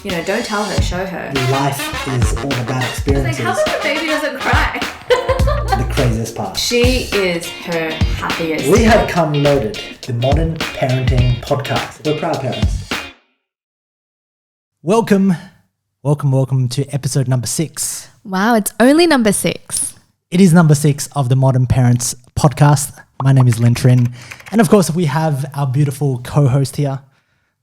don't tell her, show her. Life is all about experiences. It's like, how come the baby doesn't cry? The craziest part. She is her happiest. We have come loaded. The Modern Parenting Podcast. We're proud parents. Welcome to episode number 6. Wow, it's only number 6. It is number 6 of the Modern Parents Podcast. My name is Trinh. And of course, we have our beautiful co-host here,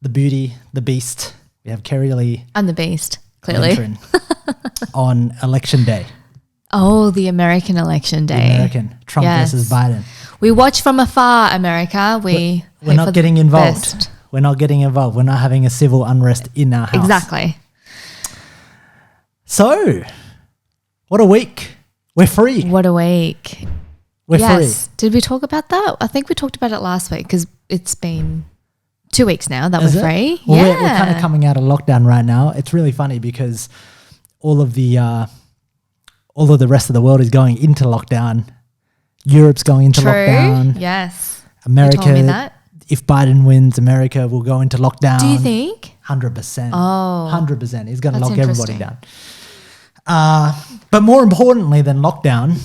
the beauty, the beast. We have Keri. I'm the beast, clearly. On election day. Oh, the American election day. Trump versus Biden. We watch from afar, America. We're not getting involved. We're not getting involved. We're not having a civil unrest in our house. Exactly. So, what a week. We're free. What a week. We're free. Did we talk about that? I think we talked about it last week because it's been 2 weeks now that we're free. Well, we're kind of coming out of lockdown right now. It's really funny because all of the rest of the world is going into lockdown. Europe's going into lockdown. Yes. America, you told me that. If Biden wins, America will go into lockdown. Do you think? 100%. Oh. 100%. He's going to lock everybody down. But more importantly than lockdown,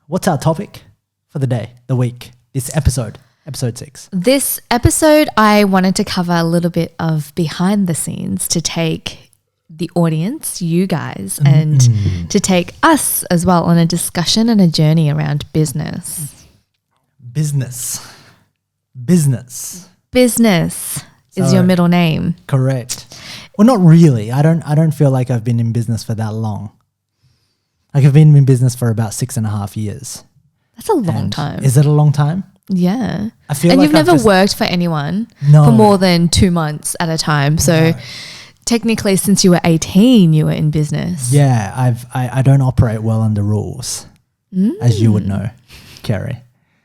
what's our topic for the day, the week, this episode 6? This episode, I wanted to cover a little bit of behind the scenes to take the audience, you guys, and to take us as well on a discussion and a journey around business. Business is your middle name. Correct. Well, not really. I don't feel like I've been in business for that long. Like I've been in business for about 6.5 years. That's a long time. Is it a long time? Yeah. I feel and like you've never worked for anyone for more than 2 months at a time. So technically since you were 18, you were in business. Yeah. I don't operate well under rules, as you would know, Keri.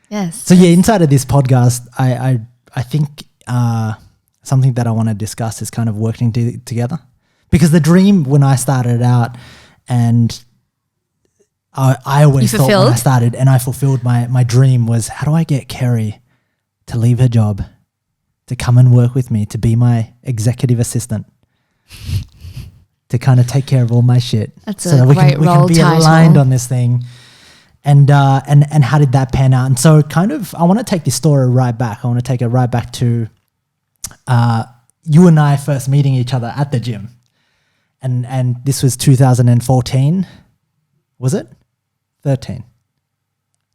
Yes. So inside of this podcast, I think something that I want to discuss is kind of working together, because the dream when I started out, and I always thought when I started and I fulfilled my dream, was how do I get Keri to leave her job, to come and work with me, to be my executive assistant, to kind of take care of all my shit. That's so that we can be aligned on this thing. And how did that pan out? And so kind of I want to take this story right back. I want to take it right back to you and I first meeting each other at the gym. And this was 2014. Was it? 13.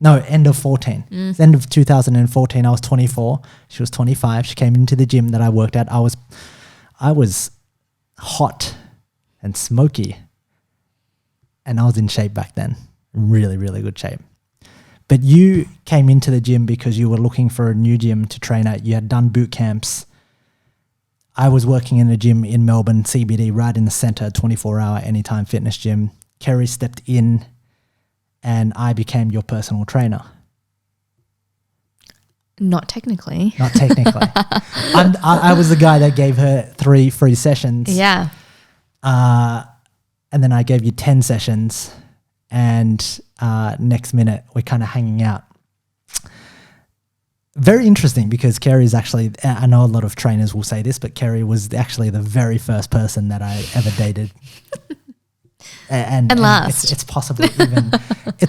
No, end of 14. It's end of 2014. I was 24. She was 25. She came into the gym that I worked at. I was hot and smoky. And I was in shape back then. Really, really good shape. But you came into the gym because you were looking for a new gym to train at. You had done boot camps. I was working in a gym in Melbourne, CBD, right in the center, 24-hour anytime fitness gym. Keri stepped in and I became your personal trainer. Not technically. I was the guy that gave her 3 free sessions. Yeah. And then I gave you 10 sessions. And next minute, we're kind of hanging out. Very interesting, because Keri is actually, I know a lot of trainers will say this, but Keri was actually the very first person that I ever dated. and last. It's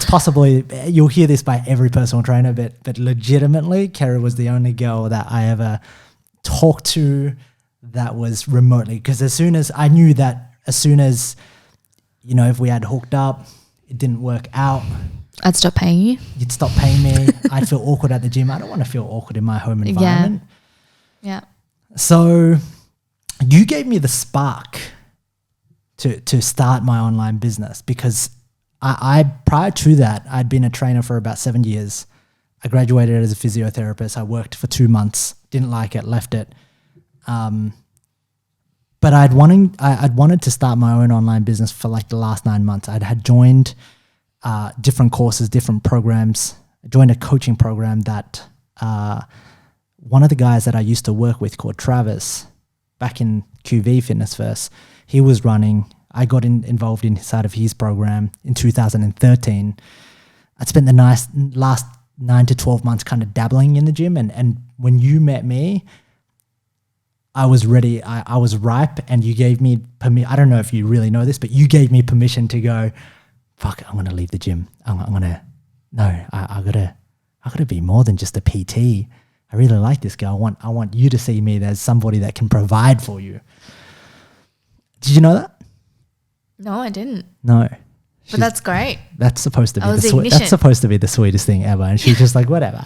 possibly, you'll hear this by every personal trainer, but legitimately, Keri was the only girl that I ever talked to that was remotely, because as soon as, if we had hooked up, it didn't work out, I'd stop paying you. You'd stop paying me. I'd feel awkward at the gym. I don't want to feel awkward in my home environment. Yeah. So you gave me the spark to start my online business, because I prior to that, I'd been a trainer for about 7 years. I graduated as a physiotherapist. I worked for 2 months, didn't like it, left it. But I'd wanted to start my own online business for like the last 9 months. Had joined different courses, different programs. I joined a coaching program that one of the guys that I used to work with, called Travis, back in QV Fitness First, he was running. I got involved inside of his program in 2013. I'd spent the last 9 to 12 months kind of dabbling in the gym. And when you met me, I was ready. I was ripe, and you gave me permission. I don't know if you really know this, but you gave me permission to go, fuck, I'm going to leave the gym. I gotta be more than just a PT. I really like this girl. I want you to see me as somebody that can provide for you. Did you know that? No, I didn't. No. But that's great. That's supposed to be that's supposed to be the sweetest thing ever. And she's just like, whatever.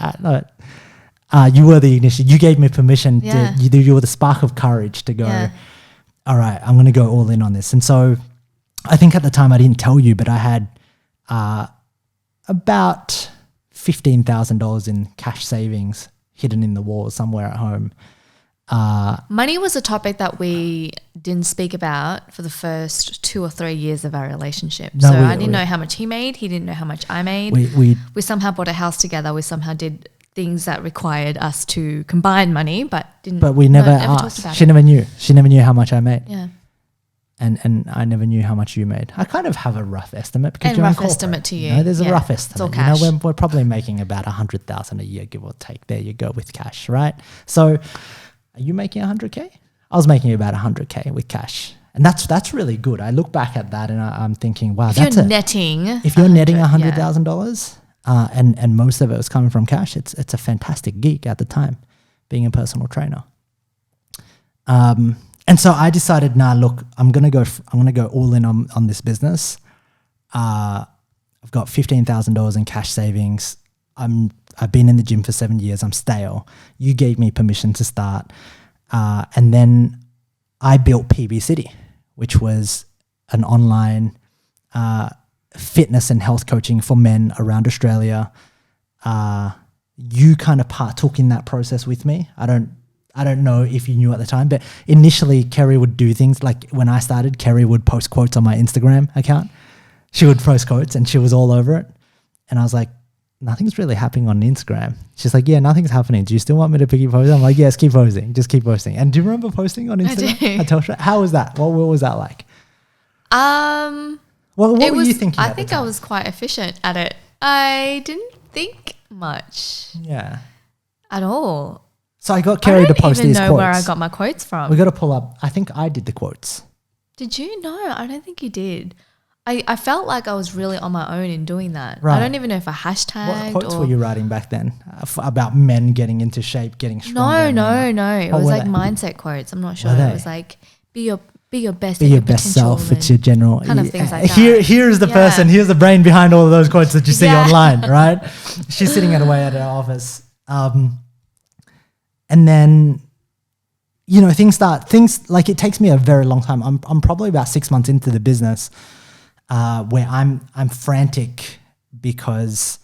You were the ignition. You gave me permission you were the spark of courage to go, all right, I'm going to go all in on this. And so I think at the time I didn't tell you, but I had about $15,000 in cash savings hidden in the wall somewhere at home. Money was a topic that we didn't speak about for the first 2 or 3 years of our relationship. No, I didn't know how much he made. He didn't know how much I made. We somehow bought a house together. We somehow did things that required us to combine money, but we never asked. She never knew. She never knew how much I made. Yeah. And I never knew how much you made. I kind of have a rough estimate because and you're rough estimate to you. No, there's a rough estimate. It's all cash. We're probably making about $100,000 a year, give or take. There you go with cash, right? So, are you making $100K? I was making about $100K with cash, and that's really good. I look back at that and I'm thinking, wow, if you're netting $100,000, and most of it was coming from cash, it's a fantastic gig at the time, being a personal trainer. And so I decided, look, I'm gonna go all in on this business. I've got $15,000 in cash savings. I've been in the gym for 7 years. I'm stale. You gave me permission to start, and then I built PB City, which was an online fitness and health coaching for men around Australia. You kind of partook in that process with me. I don't know if you knew at the time, but initially Keri would do things like when I started, Keri would post quotes on my Instagram account. She would post quotes and she was all over it. And I was like, nothing's really happening on Instagram. She's like, yeah, nothing's happening. Do you still want me to keep posting? I'm like, yes, keep posting. Just keep posting. And do you remember posting on Instagram? I do. How was that? What was that like? What were you thinking? I think I was quite efficient at it. I didn't think much. Yeah. At all. So I got Keri to post these quotes. I don't even know where I got my quotes from. We got to pull up. I think I did the quotes. Did you? No, I don't think you did. I felt like I was really on my own in doing that. Right. I don't even know if I hashtagged. What quotes were you writing back then about men getting into shape, getting stronger? No. It was like mindset quotes. I'm not sure. It was like be your best. Be your best self. It's your general kind of things like that. Here's the person. Here's the brain behind all of those quotes that you see online, right? She's sitting away at her office. And then, things like it takes me a very long time. I'm probably about 6 months into the business, where I'm frantic because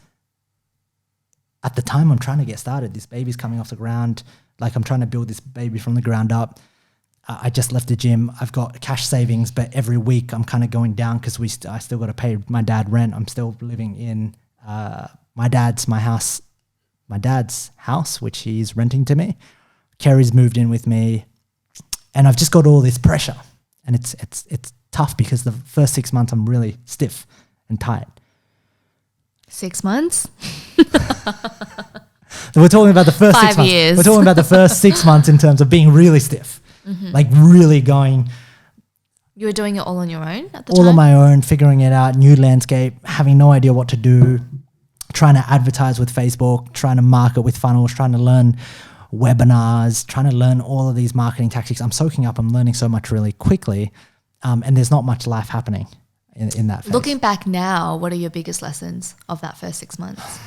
at the time I'm trying to get started. This baby's coming off the ground. Like I'm trying to build this baby from the ground up. I just left the gym. I've got cash savings, but every week I'm kind of going down because I still got to pay my dad rent. I'm still living in my dad's house, which he's renting to me. Keri's moved in with me, and I've just got all this pressure, and it's tough because the first 6 months I'm really stiff and tight. 6 months? We're talking about the first 6 months. 5 years. We're talking about the first 6 months in terms of being really stiff, like really going. You were doing it all on your own at the time? All on my own, figuring it out, new landscape, having no idea what to do, trying to advertise with Facebook, trying to market with funnels, trying to learn webinars, trying to learn all of these marketing tactics. I'm soaking up, I'm learning so much really quickly, and there's not much life happening in that phase. Looking back now, what are your biggest lessons of that first 6 months?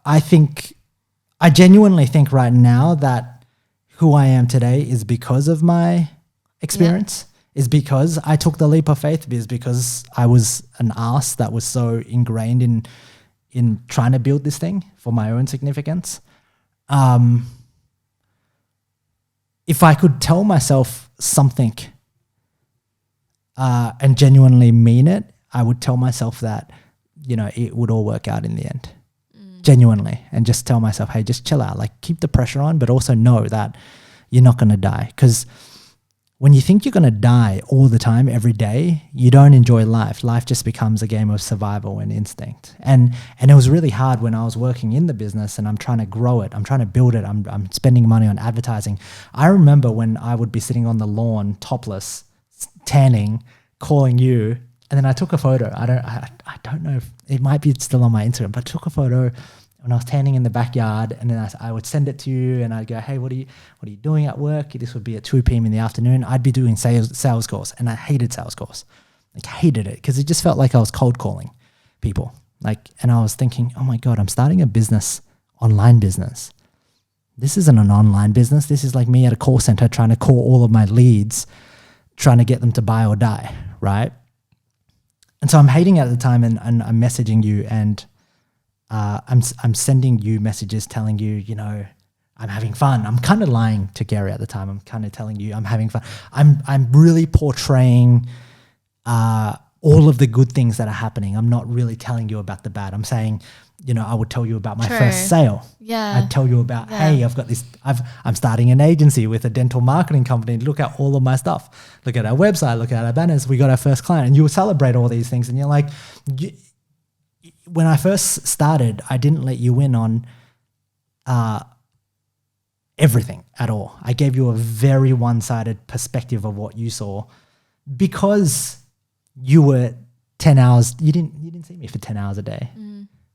I genuinely think right now that who I am today is because of my experience. Is because I took the leap of faith, is because I was an ass that was so ingrained in trying to build this thing for my own significance. If I could tell myself something and genuinely mean it, I would tell myself that, it would all work out in the end. Genuinely. And just tell myself, hey, just chill out. Like keep the pressure on, but also know that you're not going to die. Because when you think you're going to die all the time, every day, you don't enjoy life. Life just becomes a game of survival and instinct. And it was really hard when I was working in the business and I'm trying to grow it. I'm trying to build it. I'm spending money on advertising. I remember when I would be sitting on the lawn, topless, tanning, calling you, and then I took a photo. I don't know if it might be still on my Instagram, but I took a photo when I was tanning in the backyard, and then I would send it to you, and I'd go, hey, what are you doing at work? This would be at 2 p.m. in the afternoon. I'd be doing sales calls, and I hated sales calls. Like, hated it, because it just felt like I was cold calling people. Like, and I was thinking, oh my God, I'm starting a business, online business. This isn't an online business. This is like me at a call center trying to call all of my leads, trying to get them to buy or die, right? And so I'm hating it at the time, and I'm messaging you, and I'm sending you messages telling you, you know, I'm having fun. I'm kind of lying to Keri at the time. I'm kind of telling you I'm having fun. I'm really portraying all of the good things that are happening. I'm not really telling you about the bad. I'm saying, you know, I would tell you about my first sale. Yeah. I'd tell you about, hey, I've got this, I'm starting an agency with a dental marketing company. Look at all of my stuff. Look at our website. Look at our banners. We got our first client. And you would celebrate all these things. And you're like, when I first started, I didn't let you in on everything at all. I gave you a very one-sided perspective of what you saw, because you were 10 hours. You didn't see me for 10 hours a day.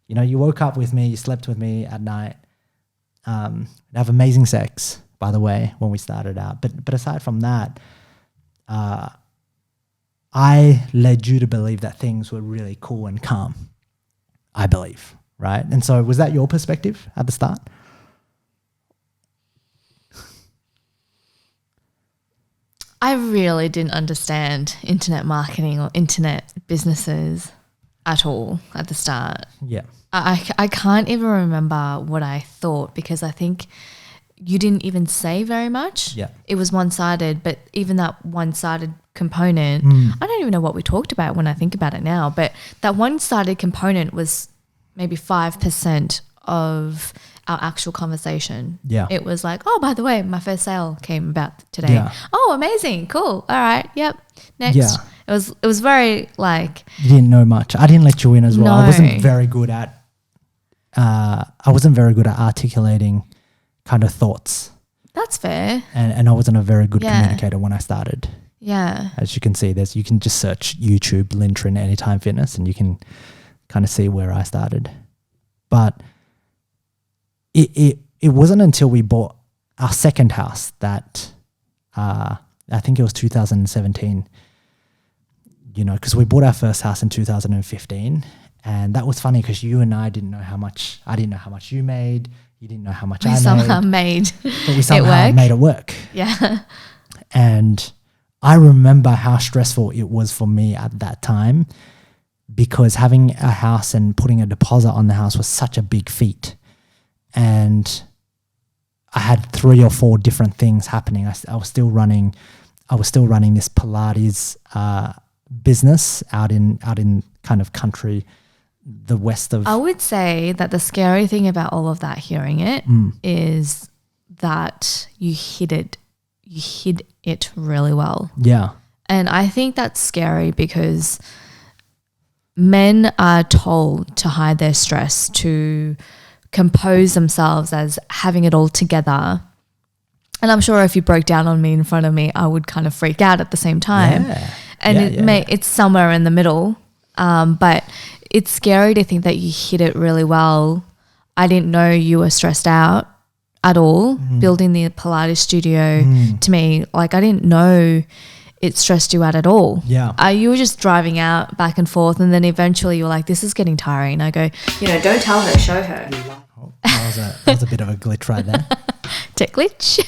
You know, you woke up with me, you slept with me at night. Have amazing sex, by the way, when we started out. But aside from that, I led you to believe that things were really cool and calm. I believe, right? And so was that your perspective at the start? I really didn't understand internet marketing or internet businesses at all at the start. Yeah. I can't even remember what I thought, because I think you didn't even say very much. Yeah. It was one-sided, but even that one-sided component, I don't even know what we talked about when I think about it now, but that one-sided component was maybe 5% of our actual conversation. Yeah. It was like, oh, by the way, my first sale came about today. Yeah. Oh, amazing. Cool. All right. Yep. Next. Yeah. It was very like. You didn't know much. I didn't let you in as well. No. I wasn't very good at articulating kind of thoughts. That's fair. And I wasn't a very good communicator when I started. Yeah. As you can see, you can just search YouTube, Lintrin, Anytime Fitness, and you can kind of see where I started. But it wasn't until we bought our second house that I think it was 2017, you know, because we bought our first house in 2015. And that was funny because you and I didn't know how much, I didn't know how much you made. You didn't know how much I made. We somehow made but we somehow made it work. Yeah. And I remember how stressful it was for me at that time, because having a house and putting a deposit on the house was such a big feat. And I had 3 or 4 different things happening. I was still running this Pilates business out in kind of country, the west of. I would say that the scary thing about all of that, hearing it, is that you hid it really well. Yeah. And I think that's scary because men are told to hide their stress, to compose themselves as having it all together. And I'm sure if you broke down on me in front of me, I would kind of freak out at the same time. Yeah. And it's somewhere in the middle. But it's scary to think that you hid it really well. I didn't know you were stressed out at all. Building the Pilates studio, to me, like, I didn't know it stressed you out at all. Yeah. You were just driving out back and forth, and then eventually you were like, this is getting tiring. I go, don't tell her, show her. That was a bit of a glitch right there. Tech glitch.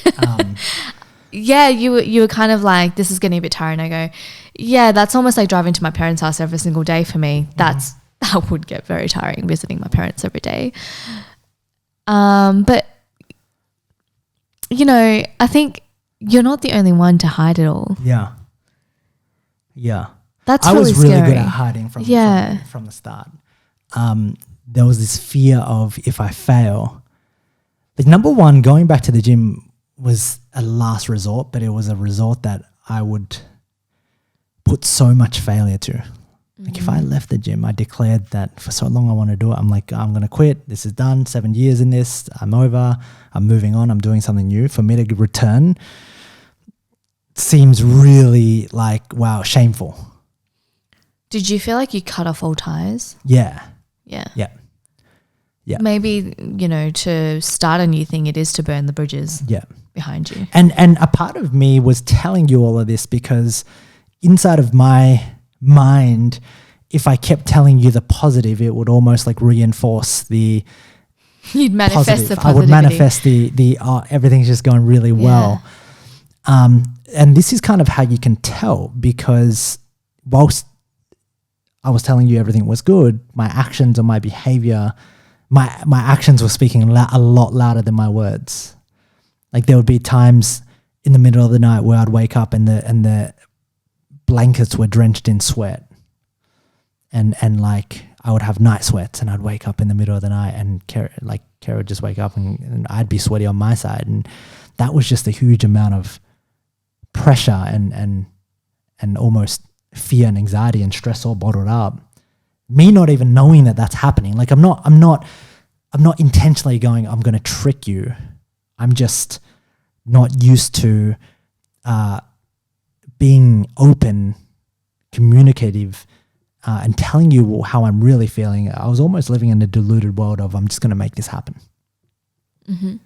Yeah, you were kind of like, this is getting a bit tiring. I go, yeah, that's almost like driving to my parents' house every single day for me. That would get very tiring, visiting my parents every day. But, I think you're not the only one to hide it all. Yeah. Yeah. That's I really was really scary. good at hiding from the start. There was this fear of, if I fail, like, number one, going back to the gym was a last resort, but it was a resort that I would put so much failure to. Like if I left the gym, I declared that for so long I want to do it. I'm like, I'm going to quit. This is done. 7 years in this. I'm over. I'm moving on. I'm doing something new. For me to return seems really like, wow, shameful. Did you feel like you cut off all ties? Yeah. Yeah. Yeah. Yeah. Maybe, to start a new thing, it is to burn the bridges behind you. And a part of me was telling you all of this because inside of my mind, if I kept telling you the positive, it would almost like reinforce the You'd manifest positive. the positivity. I would manifest the everything's just going really well. And this is kind of how you can tell, because whilst I was telling you everything was good, my actions or my behavior, my actions were speaking a lot louder than my words. Like there would be times in the middle of the night where I'd wake up and the blankets were drenched in sweat, and like I would have night sweats, and I'd wake up in the middle of the night and Keri would just wake up and I'd be sweaty on my side, and that was just a huge amount of pressure and almost fear and anxiety and stress all bottled up. Me not even knowing that that's happening. Like I'm not intentionally going, I'm going to trick you. I'm just not used to being open, communicative, and telling you how I'm really feeling. I was almost living in a deluded world of I'm just going to make this happen. Mm-hmm.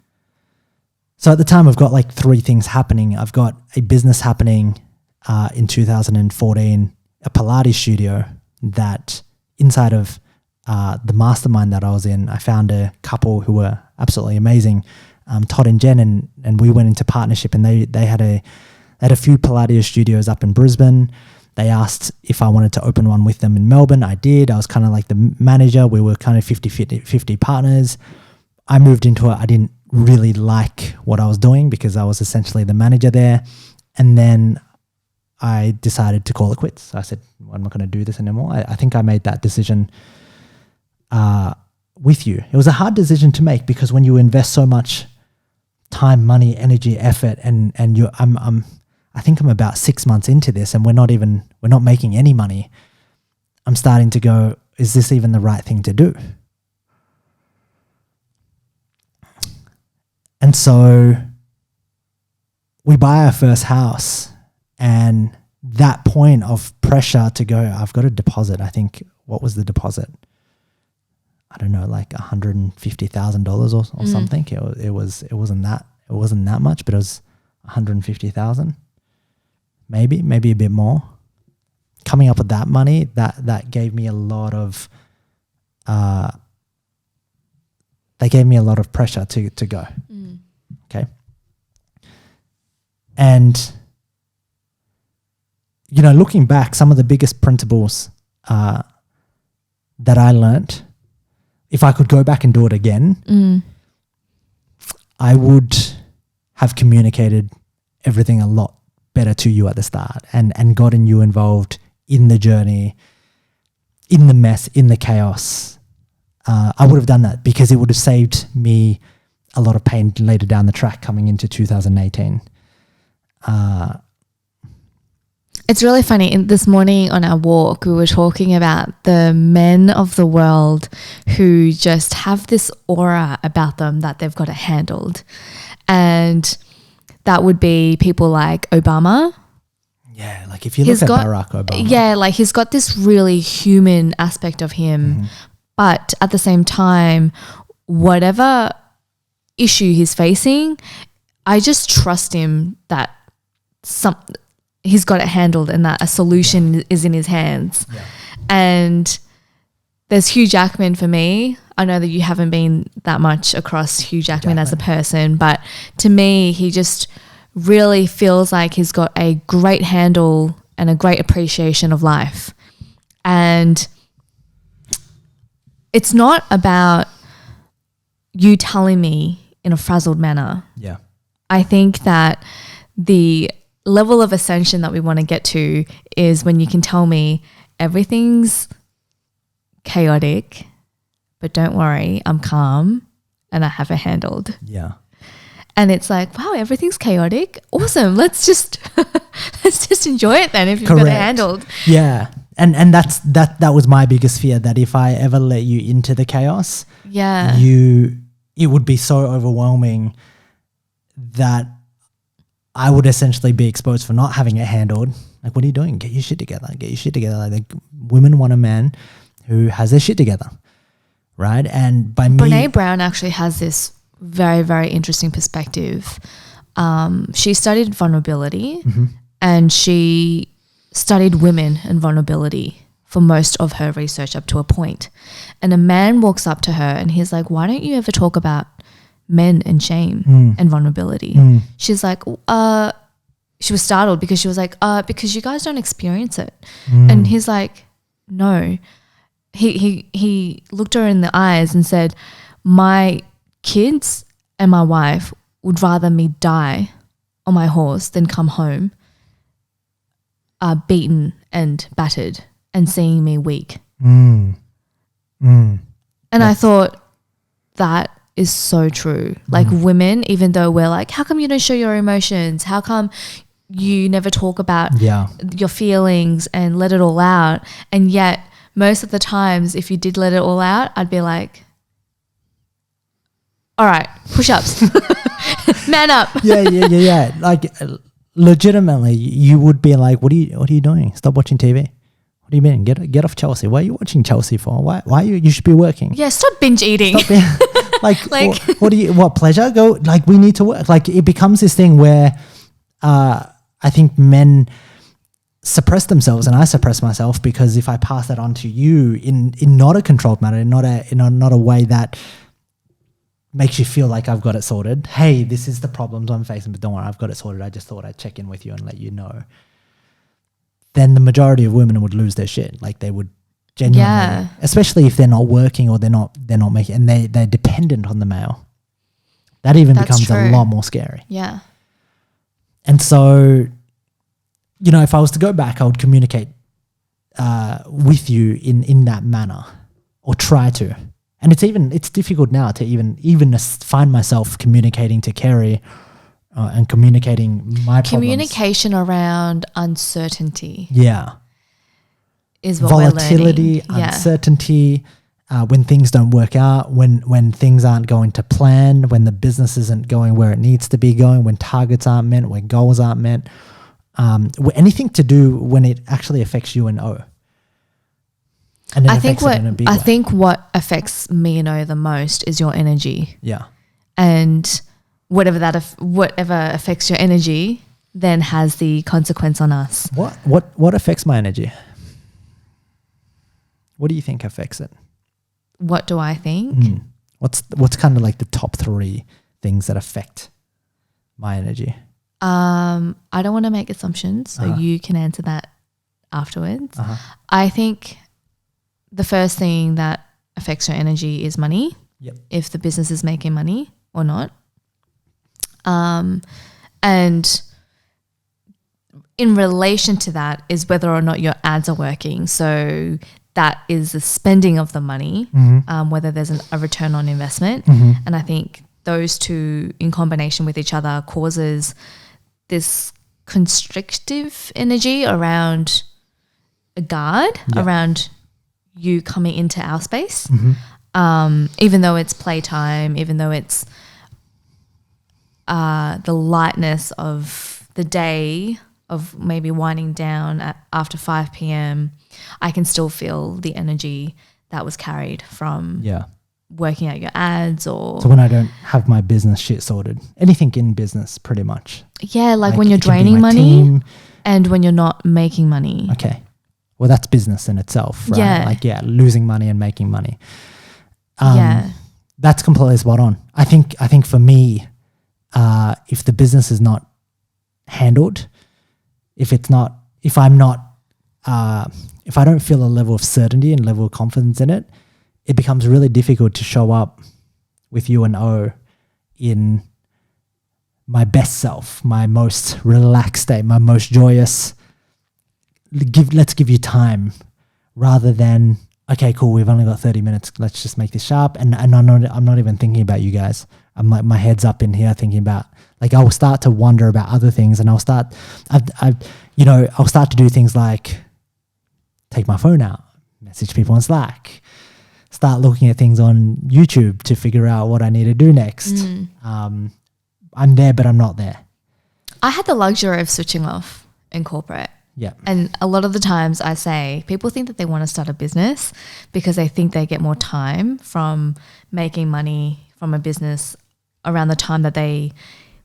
So at the time, I've got like 3 things happening. I've got a business happening in 2014, a Pilates studio that inside of the mastermind that I was in, I found a couple who were absolutely amazing, Todd and Jen, and we went into partnership, and they had a few Pilates studios up in Brisbane. They asked if I wanted to open one with them in Melbourne. I did. I was kind of like the manager. We were kind of 50 partners. I moved into it. I didn't really like what I was doing because I was essentially the manager there. And then I decided to call it quits. I said, well, I'm not going to do this anymore. I think I made that decision with you. It was a hard decision to make because when you invest so much time, money, energy, effort, and I think I'm about 6 months into this and we're not making any money. I'm starting to go, is this even the right thing to do? And so we buy our first house, and that point of pressure to go, I've got a deposit. I think, what was the deposit? I don't know, like $150,000 or something. It wasn't that much, but it was $150,000. Maybe a bit more. Coming up with that money, that gave me a lot of pressure to go. Okay. And looking back, some of the biggest principles that I learnt, if I could go back and do it again, I would have communicated everything a lot better to you at the start and gotten you involved in the journey, in the mess, in the chaos. I would have done that because it would have saved me a lot of pain later down the track coming into 2018. It's really funny. This morning on our walk, we were talking about the men of the world who just have this aura about them that they've got it handled. And that would be people like Obama. Yeah, like if you look at Barack Obama. Yeah, like he's got this really human aspect of him. Mm-hmm. But at the same time, whatever issue he's facing, I just trust him that he's got it handled and that a solution is in his hands. Yeah. And there's Hugh Jackman for me. I know that you haven't been that much across Hugh Jackman as a person, but to me, he just really feels like he's got a great handle and a great appreciation of life. And it's not about you telling me in a frazzled manner. Yeah. I think that the level of ascension that we want to get to is when you can tell me everything's chaotic, but don't worry, I'm calm and I have it handled. Yeah. and it's like, wow, everything's chaotic. Awesome. Let's just enjoy it then if you've got it handled. Yeah. And that was my biggest fear, that if I ever let you into the chaos, it would be so overwhelming that I would essentially be exposed for not having it handled. Like, what are you doing? Get your shit together. Like, women want a man who has their shit together, right? And by Brene Brown actually has this very, very interesting perspective. She studied vulnerability, and she studied women and vulnerability for most of her research up to a point. And a man walks up to her and he's like, why don't you ever talk about men and shame and vulnerability? She's like, she was startled because she was like, because you guys don't experience it. And he's like, no. He looked her in the eyes and said, my kids and my wife would rather me die on my horse than come home beaten and battered and seeing me weak. And I thought, that is so true. Like, women, even though we're like, how come you don't show your emotions? How come you never talk about your feelings and let it all out? And yet most of the times, if you did let it all out, I'd be like, all right, push-ups, man up. Yeah. Like, legitimately, you would be like, what are you doing? Stop watching TV. What do you mean? Get off Chelsea. Why are you watching Chelsea for? Why you should be working? Yeah, stop binge eating. What pleasure? Go, like, we need to work. Like, it becomes this thing where I think men suppress themselves, and I suppress myself, because if I pass that on to you in not a controlled manner, not a way that makes you feel like I've got it sorted. Hey, this is the problems I'm facing, but don't worry, I've got it sorted. I just thought I'd check in with you and let you know. Then the majority of women would lose their shit. Like, they would genuinely, especially if they're not working or they're not making, and they're dependent on the male. That even becomes a lot more scary. Yeah. And so, you know, if I was to go back, I would communicate with you in that manner, or try to. And it's difficult now to even find myself communicating to Keri and communicating my problems. Communication around uncertainty. Yeah. Is what volatility, we're learning. Uncertainty, when things don't work out, when things aren't going to plan, when the business isn't going where it needs to be going, when targets aren't met, when goals aren't met, anything to do when it actually affects you and O. And I think what affects me and O the most is your energy. Yeah. And whatever affects your energy then has the consequence on us. What affects my energy? What do you think affects it? What do I think? What's kind of like the top 3 things that affect my energy? I don't want to make assumptions, so you can answer that afterwards. I think the first thing that affects your energy is money. Yep. If the business is making money or not. And in relation to that is whether or not your ads are working. So that is the spending of the money, whether there's a return on investment. And I think those two in combination with each other causes this constrictive energy around a guard, around you coming into our space, even though it's playtime, even though it's the lightness of the day of maybe winding down after 5 p.m, I can still feel the energy that was carried from working out your ads. Or so when I don't have my business shit sorted, anything in business pretty much. Yeah, like when you're draining money and when you're not making money. Okay. Well, that's business in itself, right? Yeah. Like, losing money and making money. That's completely spot on. I think for me, if the business is not handled, if I don't feel a level of certainty and level of confidence in it, it becomes really difficult to show up with you and O in my best self, my most relaxed state, my most joyous. Let's give you time, rather than, okay, cool, we've only got 30 minutes. Let's just make this sharp. And I'm not even thinking about you guys. my head's up in here thinking about, like, I'll start to wonder about other things, and I'll start to do things like take my phone out, message people on Slack, start looking at things on YouTube to figure out what I need to do next. I'm there, but I'm not there. I had the luxury of switching off in corporate. Yeah. And a lot of the times I say people think that they want to start a business because they think they get more time from making money from a business around the time that they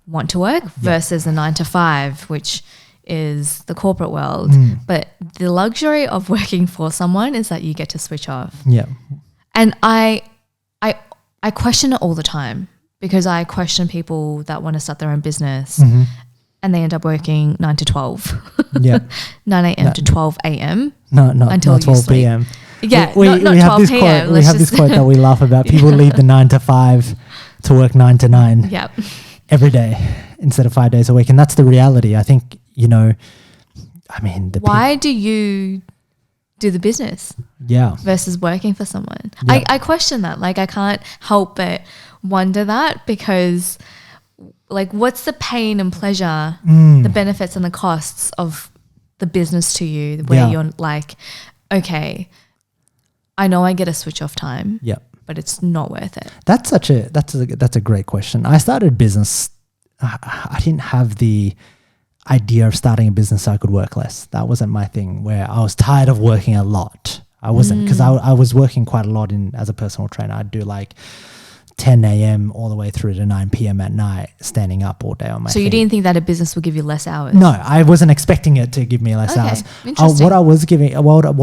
want to work versus a 9 to 5, which is the corporate world. But the luxury of working for someone is that you get to switch off. Yeah. And I question it all the time because I question people that want to start their own business and they end up working 9 to 12. Yeah. 9 a.m. to 12 a.m. No, until not 12 you sleep. p.m. Yeah, we not have 12 this p.m. quote. We have this quote that we laugh about. People leave the 9 to 5 to work 9 to 9 Yep. every day instead of 5 days a week. And that's the reality. I think, Why do you do the business versus working for someone? Yeah. I question that. Like, I can't help but wonder that because, like, what's the pain and pleasure, the benefits and the costs of the business to you where you're like, okay, I know I get a switch off time, but it's not worth it. That's a great question. I started business. I didn't have the idea of starting a business so I could work less. That wasn't my thing, where I was tired of working a lot. I wasn't, because I was working quite a lot as a personal trainer. I'd do like 10 a.m. all the way through to 9 p.m. at night, standing up all day on my feet. So you didn't think that a business would give you less hours? No, I wasn't expecting it to give me less hours. Interesting. What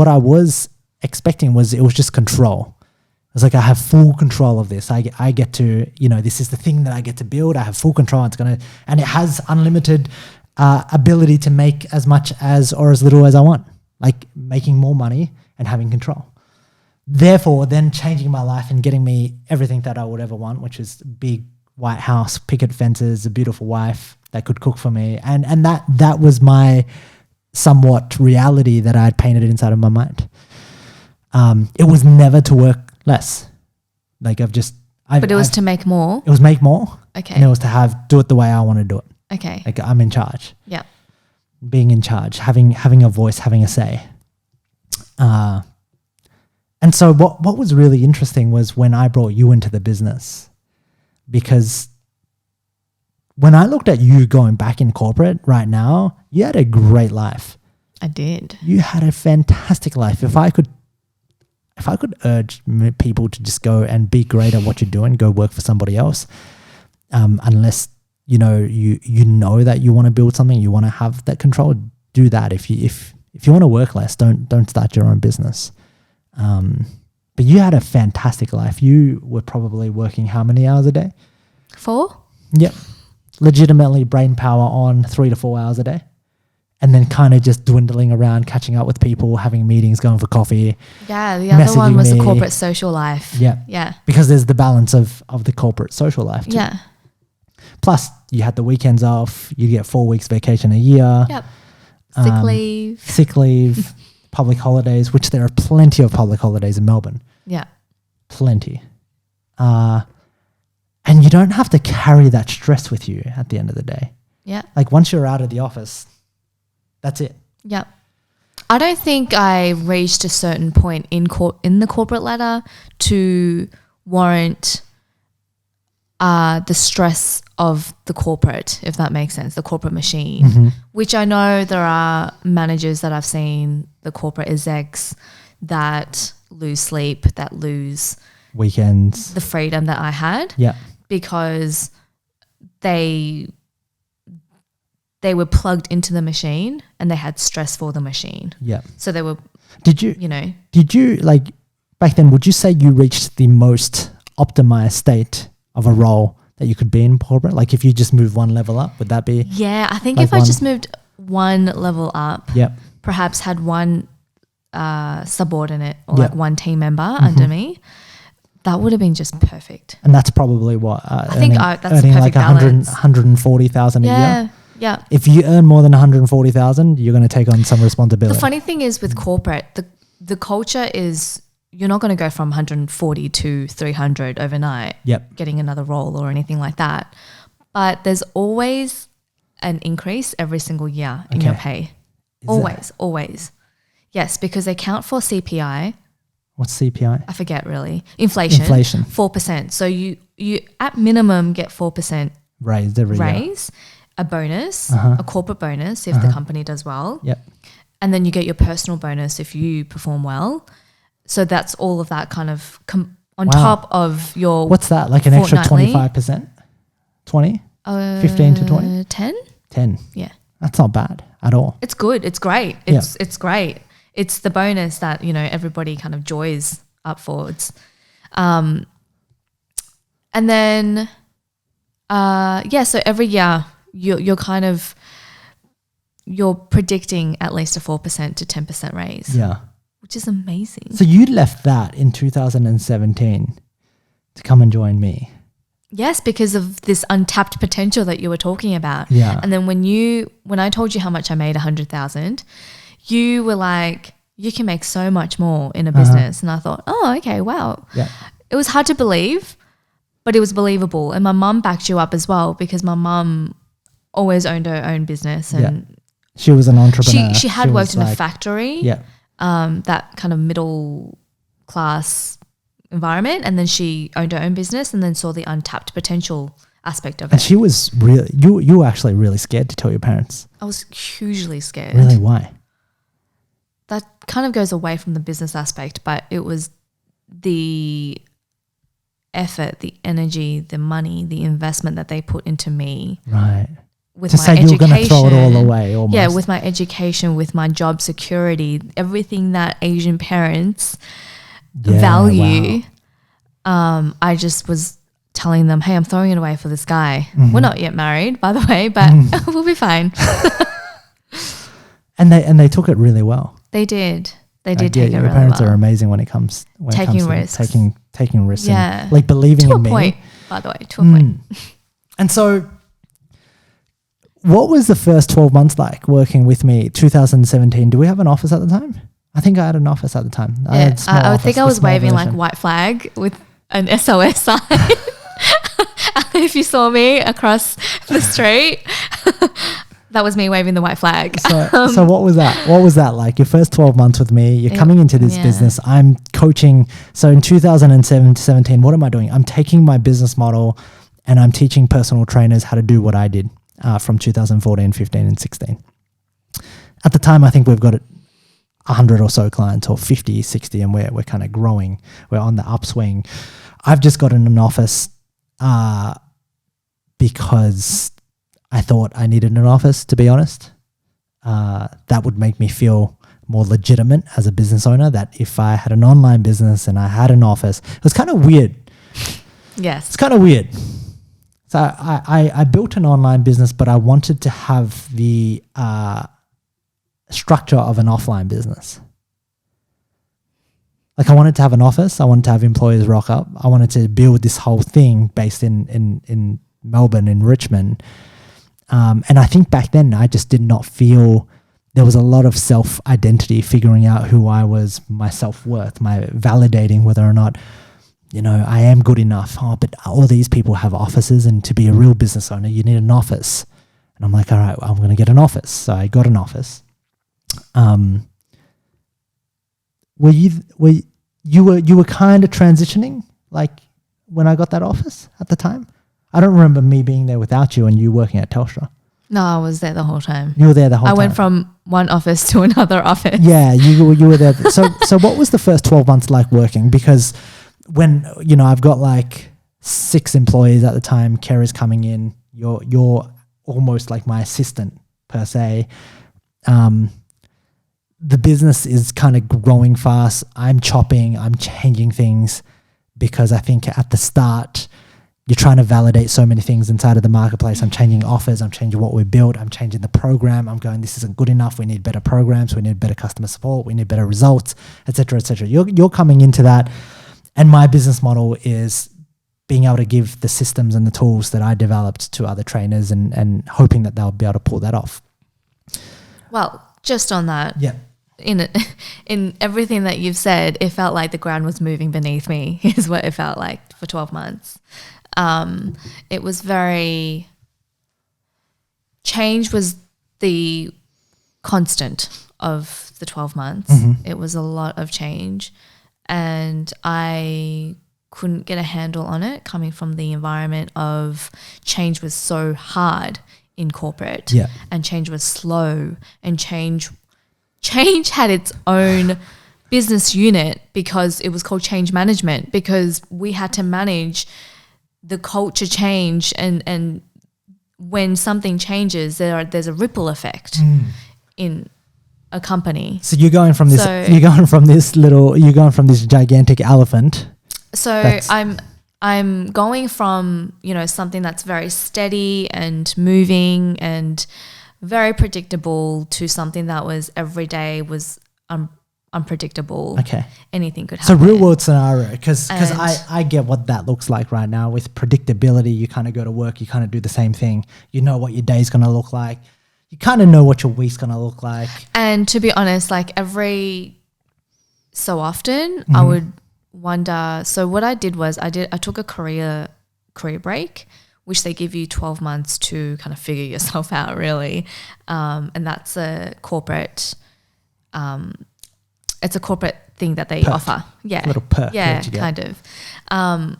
I was expecting was, it was just control. It was like, I have full control of this. I get to, this is the thing that I get to build. I have full control. And it has unlimited ability to make as much as or as little as I want, like making more money and having control. Therefore, then changing my life and getting me everything that I would ever want, which is big white house, picket fences, a beautiful wife that could cook for me. And that was my somewhat reality that I had painted inside of my mind. It was never to work less. Like but it was to make more? It was make more. Okay. And it was to do it the way I want to do it. Okay. Like, I'm in charge. Yeah. Being in charge, having a voice, having a say. And so what was really interesting was when I brought you into the business, because when I looked at you going back in corporate right now, you had a great life. I did. You had a fantastic life. If I could urge people to just go and be great at what you're doing, go work for somebody else, unless you know that you want to build something, you want to have that control, do that. If you want to work less, don't start your own business. But you had a fantastic life. You were probably working how many hours a day? 4. Yep. Legitimately brain power on 3 to 4 hours a day. And then kind of just dwindling around, catching up with people, having meetings, going for coffee. Yeah, the other one was the corporate social life. Yeah. Yeah. Because there's the balance of the corporate social life too. Yeah. Plus, you had the weekends off. You get 4 weeks vacation a year. Yep. Sick leave. Public holidays, which there are plenty of public holidays in Melbourne. Yeah. Plenty. And you don't have to carry that stress with you at the end of the day. Yeah. Like, once you're out of the office, that's it. Yeah. I don't think I reached a certain point in the corporate ladder to warrant the stress of the corporate, if that makes sense, the corporate machine, which I know there are managers that I've seen, the corporate execs, that lose sleep, that lose weekends, the freedom that I had, because they were plugged into the machine and they had stress for the machine. Yeah. So they were. Did you like back then? Would you say you reached the most optimized state of a role that you could be in corporate? Like, if you just move one level up, would that be? Yeah, I think if I just moved one level up, perhaps had one subordinate or like one team member under me, that would have been just perfect. And that's probably what I think that's earning perfect like balance. 140,000 a year. Yeah. If you earn more than 140,000, you're going to take on some responsibility. The funny thing is with corporate, the culture is you're not going to go from 140 to 300 overnight, getting another role or anything like that. But there's always an increase every single year in your pay. Always. Yes, because they count for CPI. What's CPI? I forget really. Inflation. 4%. So you at minimum get 4% raised every year. A bonus, a corporate bonus if the company does well. Yep. And then you get your personal bonus if you perform well. So that's all of that kind of on top of your What's that? Like an extra 25%? 20? 15 to 20? 10? 10. Yeah. That's not bad at all. It's good. It's great. It's great. It's the bonus that, everybody kind of joys up for. And then, so every year you're predicting at least a 4% to 10% raise. Yeah. Which is amazing. So you left that in 2017 to come and join me. Yes, because of this untapped potential that you were talking about. Yeah. And then when I told you how much I made, 100,000, you were like, you can make so much more in a business. And I thought, oh, okay, wow. Yeah. It was hard to believe, but it was believable. And my mum backed you up as well, because my mum always owned her own business. And she was an entrepreneur. She had worked in a factory. Yeah. That kind of middle class environment, and then she owned her own business and then saw the untapped potential aspect of it. And she was really, you were actually really scared to tell your parents. I was hugely scared. Really? Why? That kind of goes away from the business aspect, but it was the effort, the energy, the money, the investment that they put into me. Right. With to my say education, you were going to throw it all away almost. Yeah, with my education, with my job security, everything that Asian parents value. Wow. I just was telling them, hey, I'm throwing it away for this guy. We're not yet married, by the way, but we'll be fine. And they took it really well. They did. They did take it really well. Your parents are amazing when it comes taking risks. Taking risks. Yeah. And like believing in me. To a point, by the way, to a point. And so what was the first 12 months like working with me? 2017. Do we have an office at the time? I think I had an office at the time. Yeah, I think I was waving like white flag with an SOS sign. If you saw me across the street, that was me waving the white flag. So what was that? What was that like? Your first 12 months with me, you're coming into this business. I'm coaching. So in 2017, what am I doing? I'm taking my business model and I'm teaching personal trainers how to do what I did from 2014, 15 and 16. At the time, I think we've got 100 or so clients, or 50, 60, and we're kind of growing. We're on the upswing. I've just gotten an office because I thought I needed an office, to be honest. That would make me feel more legitimate as a business owner, that if I had an online business and I had an office, it was kind of weird. Yes. It's kind of weird. So I built an online business, but I wanted to have the structure of an offline business. Like I wanted to have an office. I wanted to have employees rock up. I wanted to build this whole thing based in Melbourne, in Richmond. And I think back then I just did not feel there was a lot of self-identity, figuring out who I was, my self-worth, my validating whether or not, I am good enough. Oh, but all these people have offices, and to be a real business owner, you need an office. And I'm like, all right, I'm going to get an office. So I got an office. Were you kind of transitioning, like when I got that office at the time? I don't remember me being there without you and you working at Telstra. No, I was there the whole time. You were there the whole time. I went from one office to another office. Yeah, you were there. So what was the first 12 months like working? Because when, I've got like 6 employees at the time, Keri's coming in, you're almost like my assistant per se. The business is kind of growing fast. I'm changing things, because I think at the start, you're trying to validate so many things inside of the marketplace. I'm changing offers. I'm changing what we built. I'm changing the program. I'm going, this isn't good enough. We need better programs. We need better customer support. We need better results, et cetera, et cetera. You're coming into that. And my business model is being able to give the systems and the tools that I developed to other trainers and hoping that they'll be able to pull that off. Well, just on that. Yeah. in everything that you've said, it felt like the ground was moving beneath me is what it felt like for 12 months. It was very, change was the constant of the 12 months. It was a lot of change, and I couldn't get a handle on it coming from the environment of change was so hard in corporate, and change was slow, and change had its own business unit because it was called change management, because we had to manage the culture change, and when something changes, there's a ripple effect in a company. So you're going from this gigantic elephant. So I'm going from, something that's very steady and moving and very predictable to something that was every day was unpredictable. Okay. Anything could happen. So real world scenario, because I get what that looks like right now with predictability. You kind of go to work, you kind of do the same thing. You know what your day's going to look like. You kind of know what your week's going to look like. And to be honest, like every so often I would wonder. So what I did was I took a career break, which they give you 12 months to kind of figure yourself out, really. And that's a corporate, it's a corporate thing that they offer. Yeah. A little perk. Yeah, kind of.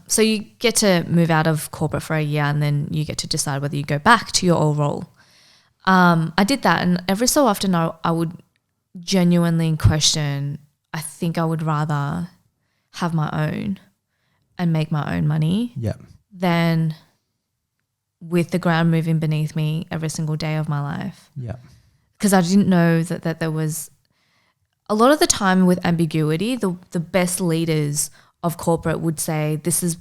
So you get to move out of corporate for a year, and then you get to decide whether you go back to your old role. I did that, and every so often I would genuinely question, I think I would rather have my own and make my own money than with the ground moving beneath me every single day of my life. Yeah. Because I didn't know that there was a lot of the time with ambiguity, the best leaders of corporate would say, this is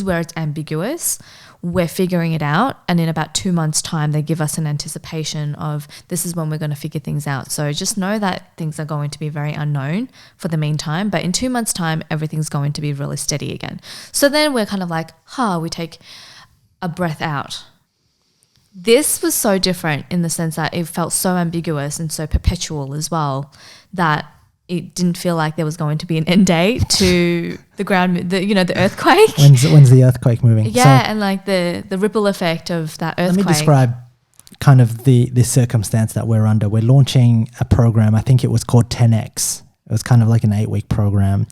where it's ambiguous. We're figuring it out. And in about 2 months' time, they give us an anticipation of this is when we're going to figure things out. So just know that things are going to be very unknown for the meantime. But in 2 months' time, everything's going to be really steady again. So then we're kind of like, we take a breath out. This was so different in the sense that it felt so ambiguous and so perpetual as well, that it didn't feel like there was going to be an end date to the ground, the earthquake. When's the earthquake moving? Yeah, and like the ripple effect of that earthquake. Let me describe kind of the circumstance that we're under. We're launching a program. I think it was called 10X. It was kind of like an 8-week program.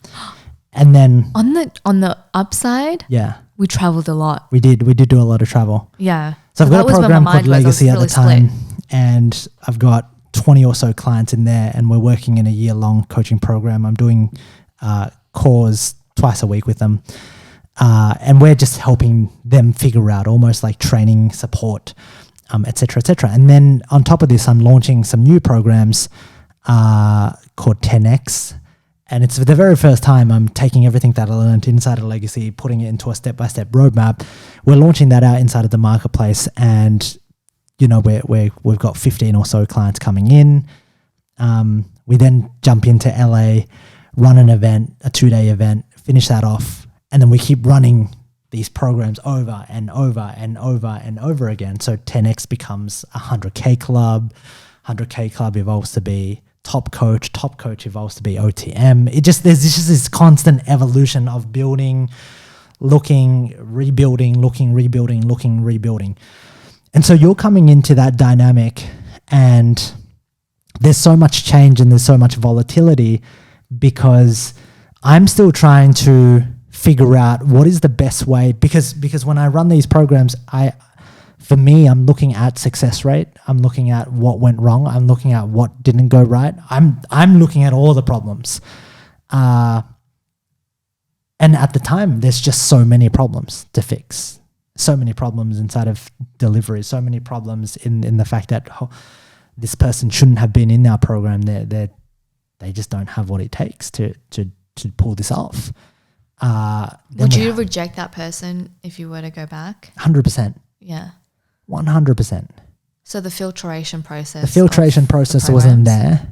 And then on the upside, we traveled a lot. We did do a lot of travel. Yeah. So I've got a program called Legacy at the time, and I've got 20 or so clients in there, and we're working in a year-long coaching program. I'm doing calls twice a week with them, and we're just helping them figure out, almost like training, support, et cetera, et cetera. And then on top of this, I'm launching some new programs called 10X, and it's for the very first time I'm taking everything that I learned inside of Legacy, putting it into a step-by-step roadmap. We're launching that out inside of the marketplace, and we've got 15 or so clients coming in. We then jump into LA, run an event, a 2-day event, finish that off, and then we keep running these programs over and over and over and over again. So 10X becomes a 100K club, 100K club evolves to be top coach evolves to be OTM. There's just this constant evolution of building, looking, rebuilding. And so you're coming into that dynamic, and there's so much change and there's so much volatility, because I'm still trying to figure out what is the best way, because when I run these programs, I'm looking at success rate. I'm looking at what went wrong. I'm looking at what didn't go right. I'm looking at all the problems. And at the time, there's just so many problems to fix. So many problems inside of delivery, so many problems in the fact that this person shouldn't have been in our program. They just don't have what it takes to pull this off. Would you reject that person if you were to go back? 100%. Yeah. 100%. So the filtration process. Wasn't there.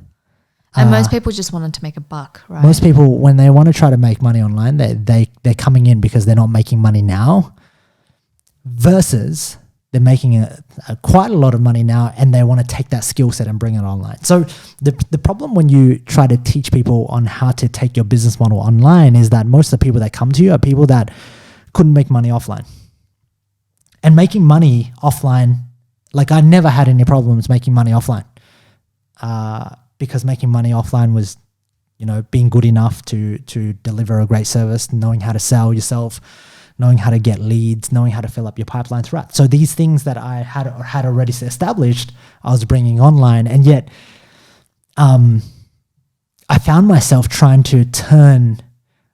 And most people just wanted to make a buck, right? Most people, when they want to try to make money online, they're coming in because they're not making money now. Versus they're making quite a lot of money now, and they want to take that skill set and bring it online. So the problem when you try to teach people on how to take your business model online is that most of the people that come to you are people that couldn't make money offline. And making money offline, like I never had any problems making money offline, because making money offline was, being good enough to deliver a great service, knowing how to sell yourself, knowing how to get leads, knowing how to fill up your pipeline throughout. So these things that I had already established, I was bringing online, and yet I found myself trying to turn.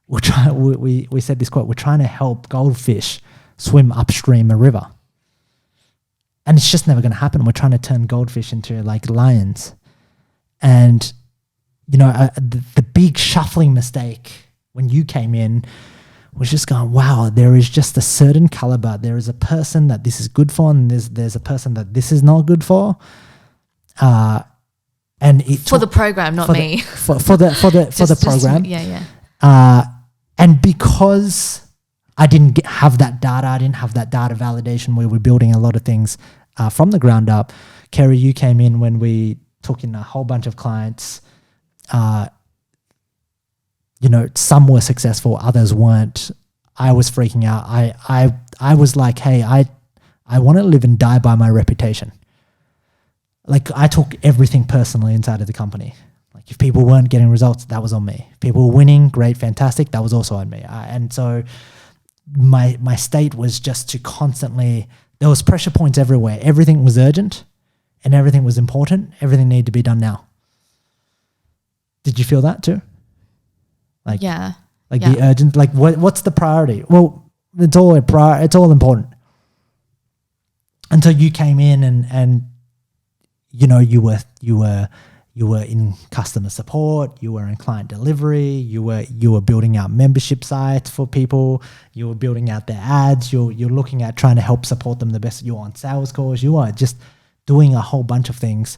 We said this quote: "We're trying to help goldfish swim upstream a river," and it's just never going to happen. We're trying to turn goldfish into like lions, and the big shuffling mistake when you came in was just going, wow, there is just a certain caliber. There is a person that this is good for, and there's a person that this is not good for. And it for the program, not me. For the program. Yeah. And because I didn't have that data, I didn't have that data validation where we're building a lot of things from the ground up. Keri, you came in when we took in a whole bunch of clients. Some were successful, others weren't. I was freaking out. I was like, hey, I want to live and die by my reputation. Like I took everything personally inside of the company. Like if people weren't getting results, that was on me. If people were winning, great, fantastic, that was also on me. And so my state was just to constantly, there was pressure points everywhere. Everything was urgent and everything was important. Everything needed to be done now. Did you feel that too? The urgent, like what's the priority? Well, it's all important. Until you came in and you were in customer support, you were in client delivery, you were building out membership sites for people, you were building out their ads, you're looking at trying to help support them the best. You were on sales calls, you are just doing a whole bunch of things.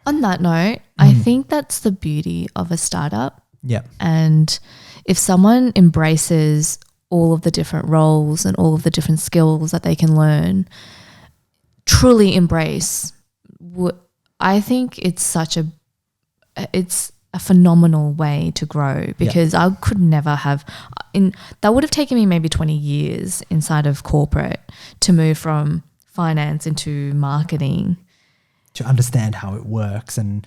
On that note, I think that's the beauty of a startup. Yeah. And if someone embraces all of the different roles and all of the different skills that they can learn, truly embrace, I think it's a phenomenal way to grow, because I could never have that would have taken me maybe 20 years inside of corporate to move from finance into marketing. To understand how it works. And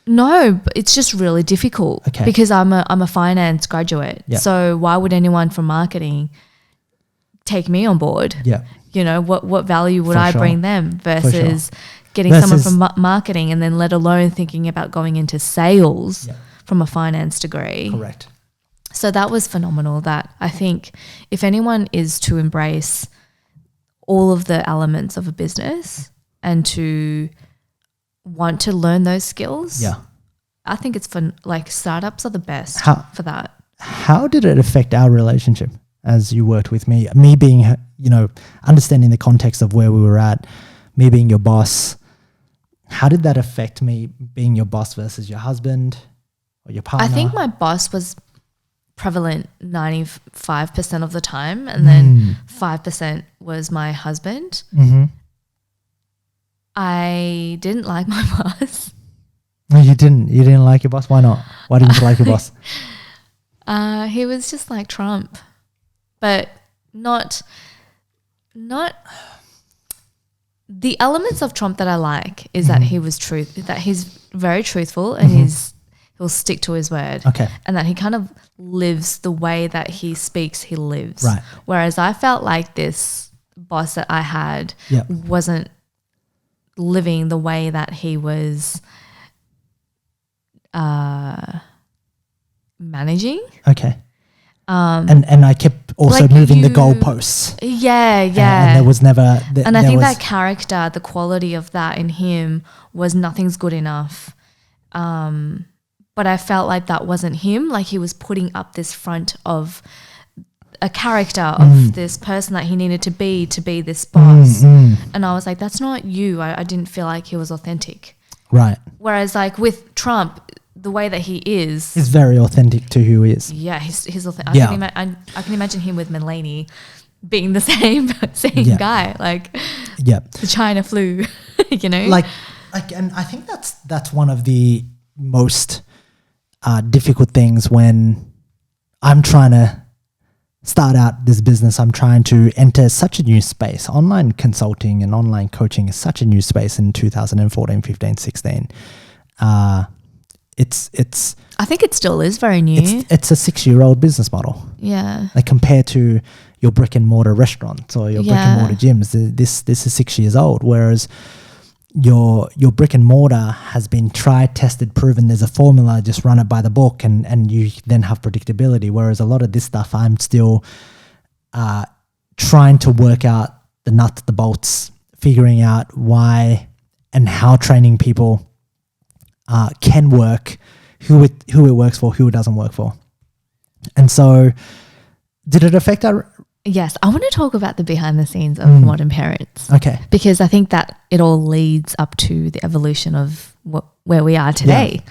no, it's just really difficult because I'm a finance graduate. Yeah. So why would anyone from marketing take me on board? Yeah. What value would I bring them versus getting someone from marketing, and then let alone thinking about going into sales from a finance degree. Correct. So that was phenomenal. That I think if anyone is to embrace all of the elements of a business and to want to learn those skills, I think it's fun. Like startups are the best for that. How did it affect our relationship as you worked with me? Me being, understanding the context of where we were at, me being your boss. How did that affect me being your boss versus your husband or your partner? I think my boss was prevalent 95% of the time, and then 5% was my husband. Mm-hmm. I didn't like my boss. No, you didn't. You didn't like your boss? Why not? Why didn't you like your boss? He was just like Trump, but not the elements of Trump that I like is that that he's very truthful and he'll stick to his word. Okay. And that he kind of lives the way that he speaks, he lives. Right. Whereas I felt like this boss that I had wasn't living the way that he was managing. Okay. And I kept also moving the goalposts. Yeah. And there was never... and I think that character, the quality of that in him was nothing's good enough. But I felt like that wasn't him. Like he was putting up this front of a character of this person that he needed to be this boss. And I was like, that's not you. I didn't feel like he was authentic. Right. Whereas like with Trump, the way that he is... He's very authentic to who he is. Yeah, he's authentic. Yeah. I can imagine him with Mulaney being the same Yeah. guy, like Yeah. the China flu, you know? Like, and I think that's one of the most difficult things when I'm trying to start out this business. I'm trying to enter such a new space. Online consulting and online coaching is such a new space in 2014, 15, 16. It's I think it still is very new. it's a 6-year-old business model. Yeah. Like compared to your brick and mortar restaurants or your brick and mortar gyms, this is 6 years old. Whereas your brick and mortar has been tried, tested, proven. There's a formula, just run it by the book, and you then have predictability. Whereas a lot of this stuff, I'm still trying to work out the nuts, the bolts, figuring out why and how training people can work, who it works for, who it doesn't work for. And so, did it affect our? Yes, I want to talk about the behind the scenes of modern parents. Okay. Because I think that it all leads up to the evolution of where we are today.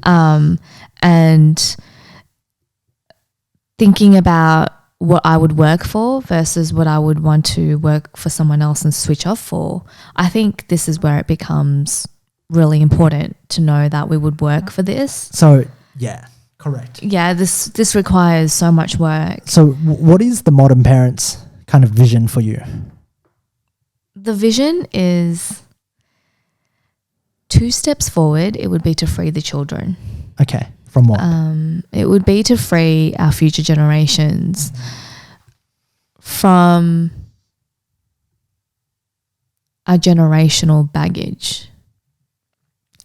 And thinking about what I would work for versus what I would want to work for someone else and switch off for, I think this is where it becomes really important to know that we would work for this. So, yeah. Correct. Yeah, this requires so much work. So what is the modern parents' kind of vision for you? The vision is 2 steps forward. It would be to free the children. Okay. From what? It would be to free our future generations from our generational baggage.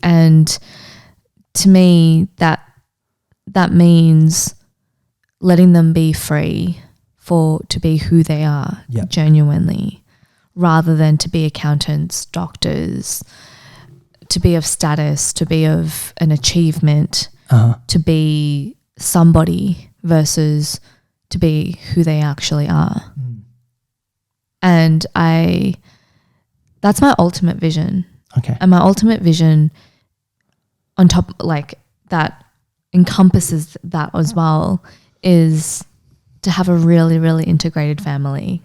And to me, that means letting them be free to be who they are genuinely, rather than to be accountants, doctors, to be of status, to be of an achievement, to be somebody versus to be who they actually are. And that's my ultimate vision. Okay. And my ultimate vision on top, like that encompasses that as well, is to have a really, really integrated family.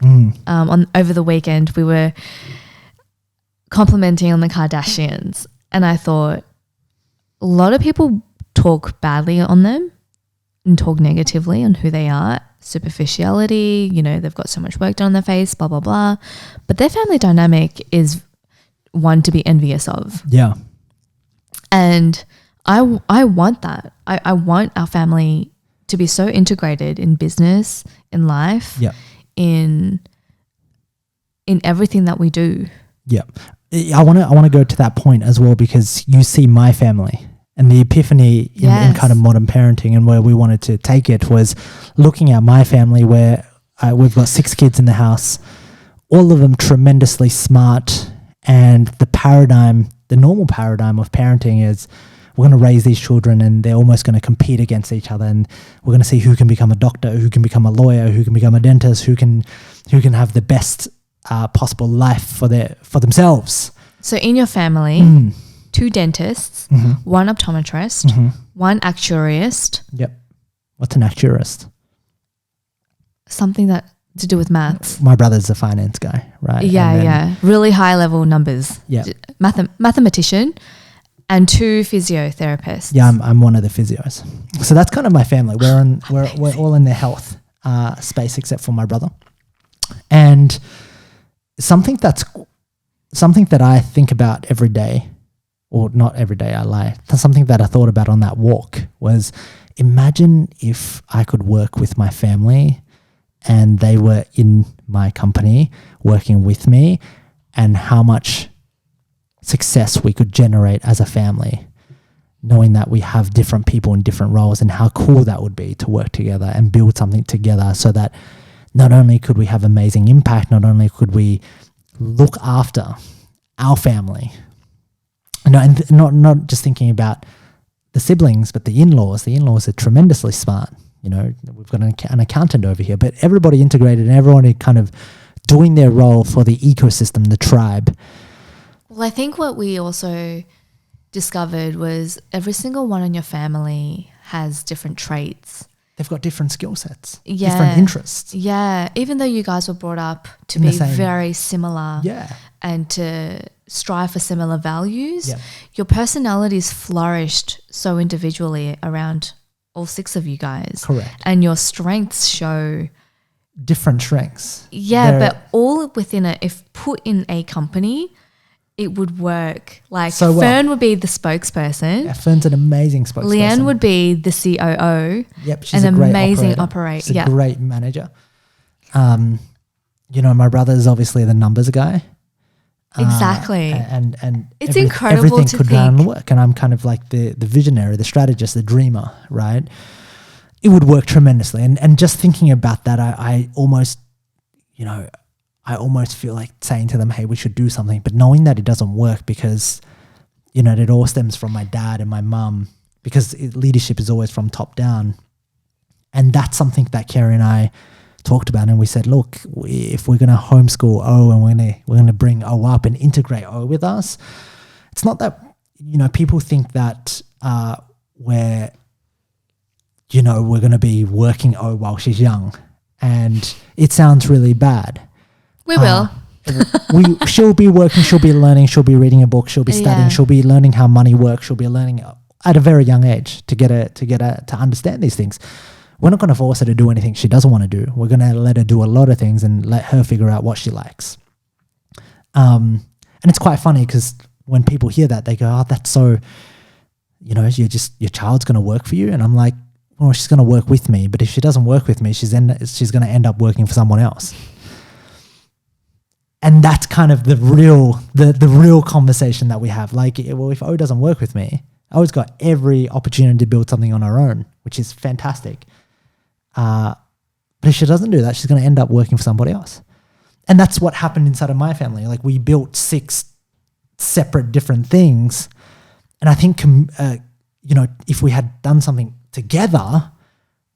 Over the weekend, we were complimenting on the Kardashians, and I thought a lot of people talk badly on them and talk negatively on who they are, superficiality, they've got so much work done on their face, blah, blah, blah. But their family dynamic is one to be envious of. Yeah. And I want that. I want our family to be so integrated in business, in life, in everything that we do. Yeah. I want to go to that point as well, because you see my family and the epiphany in kind of modern parenting, and where we wanted to take it was looking at my family, where we've got 6 kids in the house, all of them tremendously smart, and the normal paradigm of parenting is we're going to raise these children and they're almost going to compete against each other, and we're going to see who can become a doctor, who can become a lawyer, who can become a dentist, who can have the best possible life for themselves. So in your family, 2 dentists, 1 optometrist, 1 actuarist. Yep. What's an actuarist? Something that to do with maths. My brother's a finance guy, right? Yeah. Really high level numbers. Yeah. Mathematician. And 2 physiotherapists. Yeah, I'm one of the physios. So that's kind of my family. We're all in the health space except for my brother. And something that I think about every day, or not every day, I lie. Something that I thought about on that walk was, imagine if I could work with my family and they were in my company working with me, and how much success we could generate as a family, knowing that we have different people in different roles, and how cool that would be to work together and build something together, so that not only could we have amazing impact, not only could we look after our family, and not just thinking about the siblings, but the in-laws. The in-laws are tremendously smart. We've got an accountant over here, but everybody integrated and everyone kind of doing their role for the ecosystem, the tribe. Well, I think what we also discovered was every single one in your family has different traits. they've got different skill sets, Yeah. different interests. Yeah. Even though you guys were brought up to In the be same- very similar Yeah. and to strive for similar values, Yeah. your personalities flourished so individually around all 6 of you guys. Correct. And your strengths show, Different strengths. yeah, They're- but all within it, if put in a company, it would work. Like So well. Fern would be the spokesperson. Yeah, Fern's an amazing spokesperson. Leanne would be the COO. Yep, she's an a great amazing operator. She's yeah. a great manager. You know, my brother's obviously the numbers guy. Exactly. And It's incredible everything to could run think. work, and I'm kind of like the visionary, the strategist, the dreamer, right? It would work tremendously, and just thinking about that, I almost, you know, I almost feel like saying to them, hey, we should do something, but knowing that it doesn't work because, you know, it all stems from my dad and my mum, because leadership is always from top down, and that's something that Keri and I talked about, and we said, look, if we're going to homeschool O and we're going to bring O up and integrate O with us, it's not that, you know, people think that we're going to be working O while she's young, and it sounds really bad. We will. She'll be working, she'll be learning, she'll be reading a book, she'll be studying, Yeah. she'll be learning how money works, she'll be learning at a very young age to understand these things. We're not going to force her to do anything she doesn't want to do. We're going to let her do a lot of things and let her figure out what she likes. And it's quite funny because when people hear that, they go, oh, that's so, you know, your child's going to work for you. And I'm like, well, she's going to work with me. But if she doesn't work with me, she's going to end up working for someone else. And that's kind of the real conversation that we have. Like, well, if O doesn't work with me, O's got every opportunity to build something on her own, which is fantastic. But if she doesn't do that, she's going to end up working for somebody else. And that's what happened inside of my family. Like, we built 6 separate different things. And I think, you know, if we had done something together,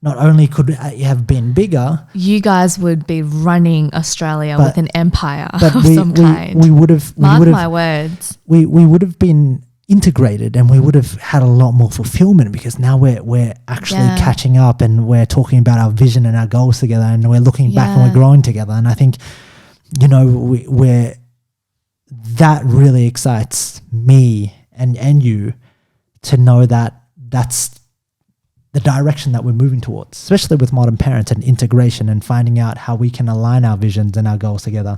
not only could it have been bigger, You guys would be running Australia with an empire but of some kind. we would have, Mark my words. we would have been integrated, and we would have had a lot more fulfillment, because now we're actually Yeah. catching up, and we're talking about our vision and our goals together, and we're looking back and Yeah. we're growing together. And I think, you know, we're that really excites me and you to know that that's the direction that we're moving towards, especially with modern parents and integration and finding out how we can align our visions and our goals together.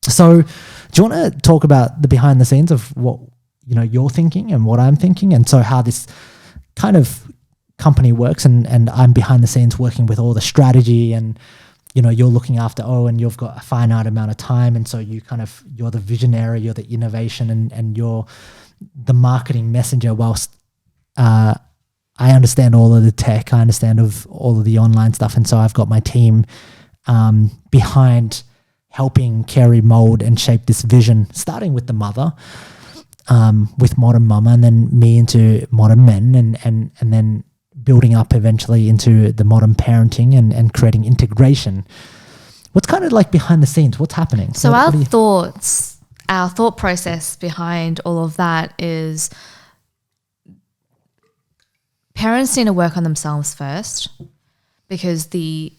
So do you want to talk about the behind the scenes of what, you know, you're thinking and what I'm thinking, and so how this kind of company works, and I'm behind the scenes working with all the strategy, and, you know, you're looking after O, and you've got a finite amount of time, and so you're the visionary, you're the innovation, and you're the marketing messenger, whilst I understand all of the tech, I understand of all of the online stuff, and so I've got my team behind helping Keri mold and shape this vision, starting with the mother, with Modern Mama, and then me into Modern Men, and then building up eventually into the modern parenting and creating integration. What's kind of like behind the scenes? What's happening? So What do you- our thought process behind all of that is parents need to work on themselves first, because the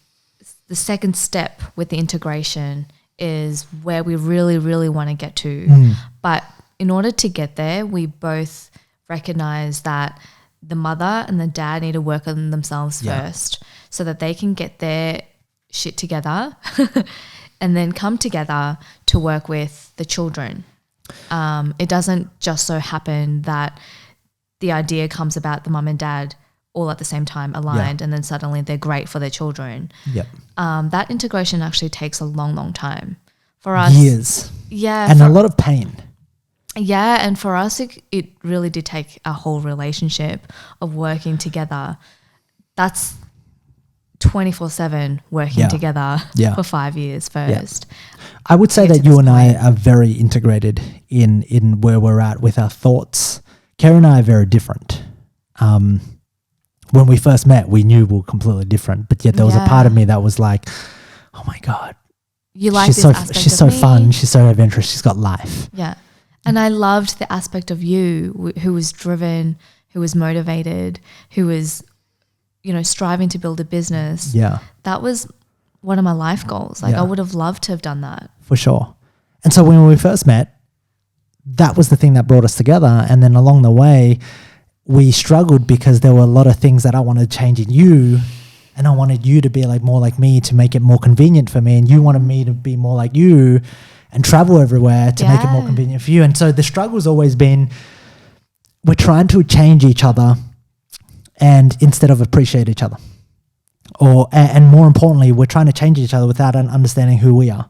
second step with the integration is where we really, really want to get to. But in order to get there, we both recognize that the mother and the dad need to work on themselves first, so that they can get their shit together and then come together to work with the children. It doesn't just so happen that the idea comes about the mum and dad all at the same time aligned, and then suddenly they're great for their children. Yep. That integration actually takes a long, long time for us. Years. Yeah. And a lot of pain. Yeah, and for us, it really did take a whole relationship of working together. That's 24/7 working together for 5 years first. I would say get that to you this and I point. are very integrated in where we're at with our thoughts. Keri and I are very different. When we first met, we knew we were completely different, but yet there was a part of me that was like, oh my God, You like she's this so aspect she's of so me. fun, she's so adventurous, she's got life. Yeah. And I loved the aspect of you who was driven, who was motivated, who was striving to build a business. Yeah. That was one of my life goals. Like Yeah. I would have loved to have done that. For sure. And so when we first met, that was the thing that brought us together. And then along the way, we struggled because there were a lot of things that I wanted to change in you. And I wanted you to be like more like me to make it more convenient for me. And you wanted me to be more like you and travel everywhere to make it more convenient for you. And so the struggle's always been, we're trying to change each other and instead of appreciate each other. And more importantly, we're trying to change each other without understanding who we are.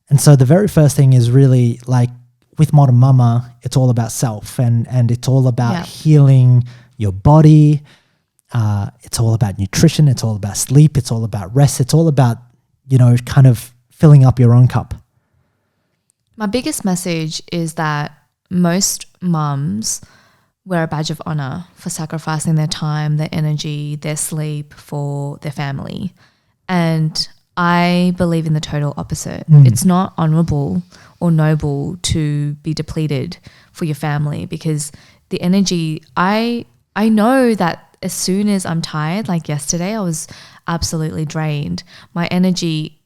And so the very first thing is really like with Modern Mama, it's all about self and it's all about healing your body. It's all about nutrition. It's all about sleep. It's all about rest. It's all about, kind of filling up your own cup. My biggest message is that most mums wear a badge of honor for sacrificing their time, their energy, their sleep for their family. And I believe in the total opposite. It's not honorable or noble to be depleted for your family because the energy, I know that as soon as I'm tired, like yesterday, I was absolutely drained. My energy,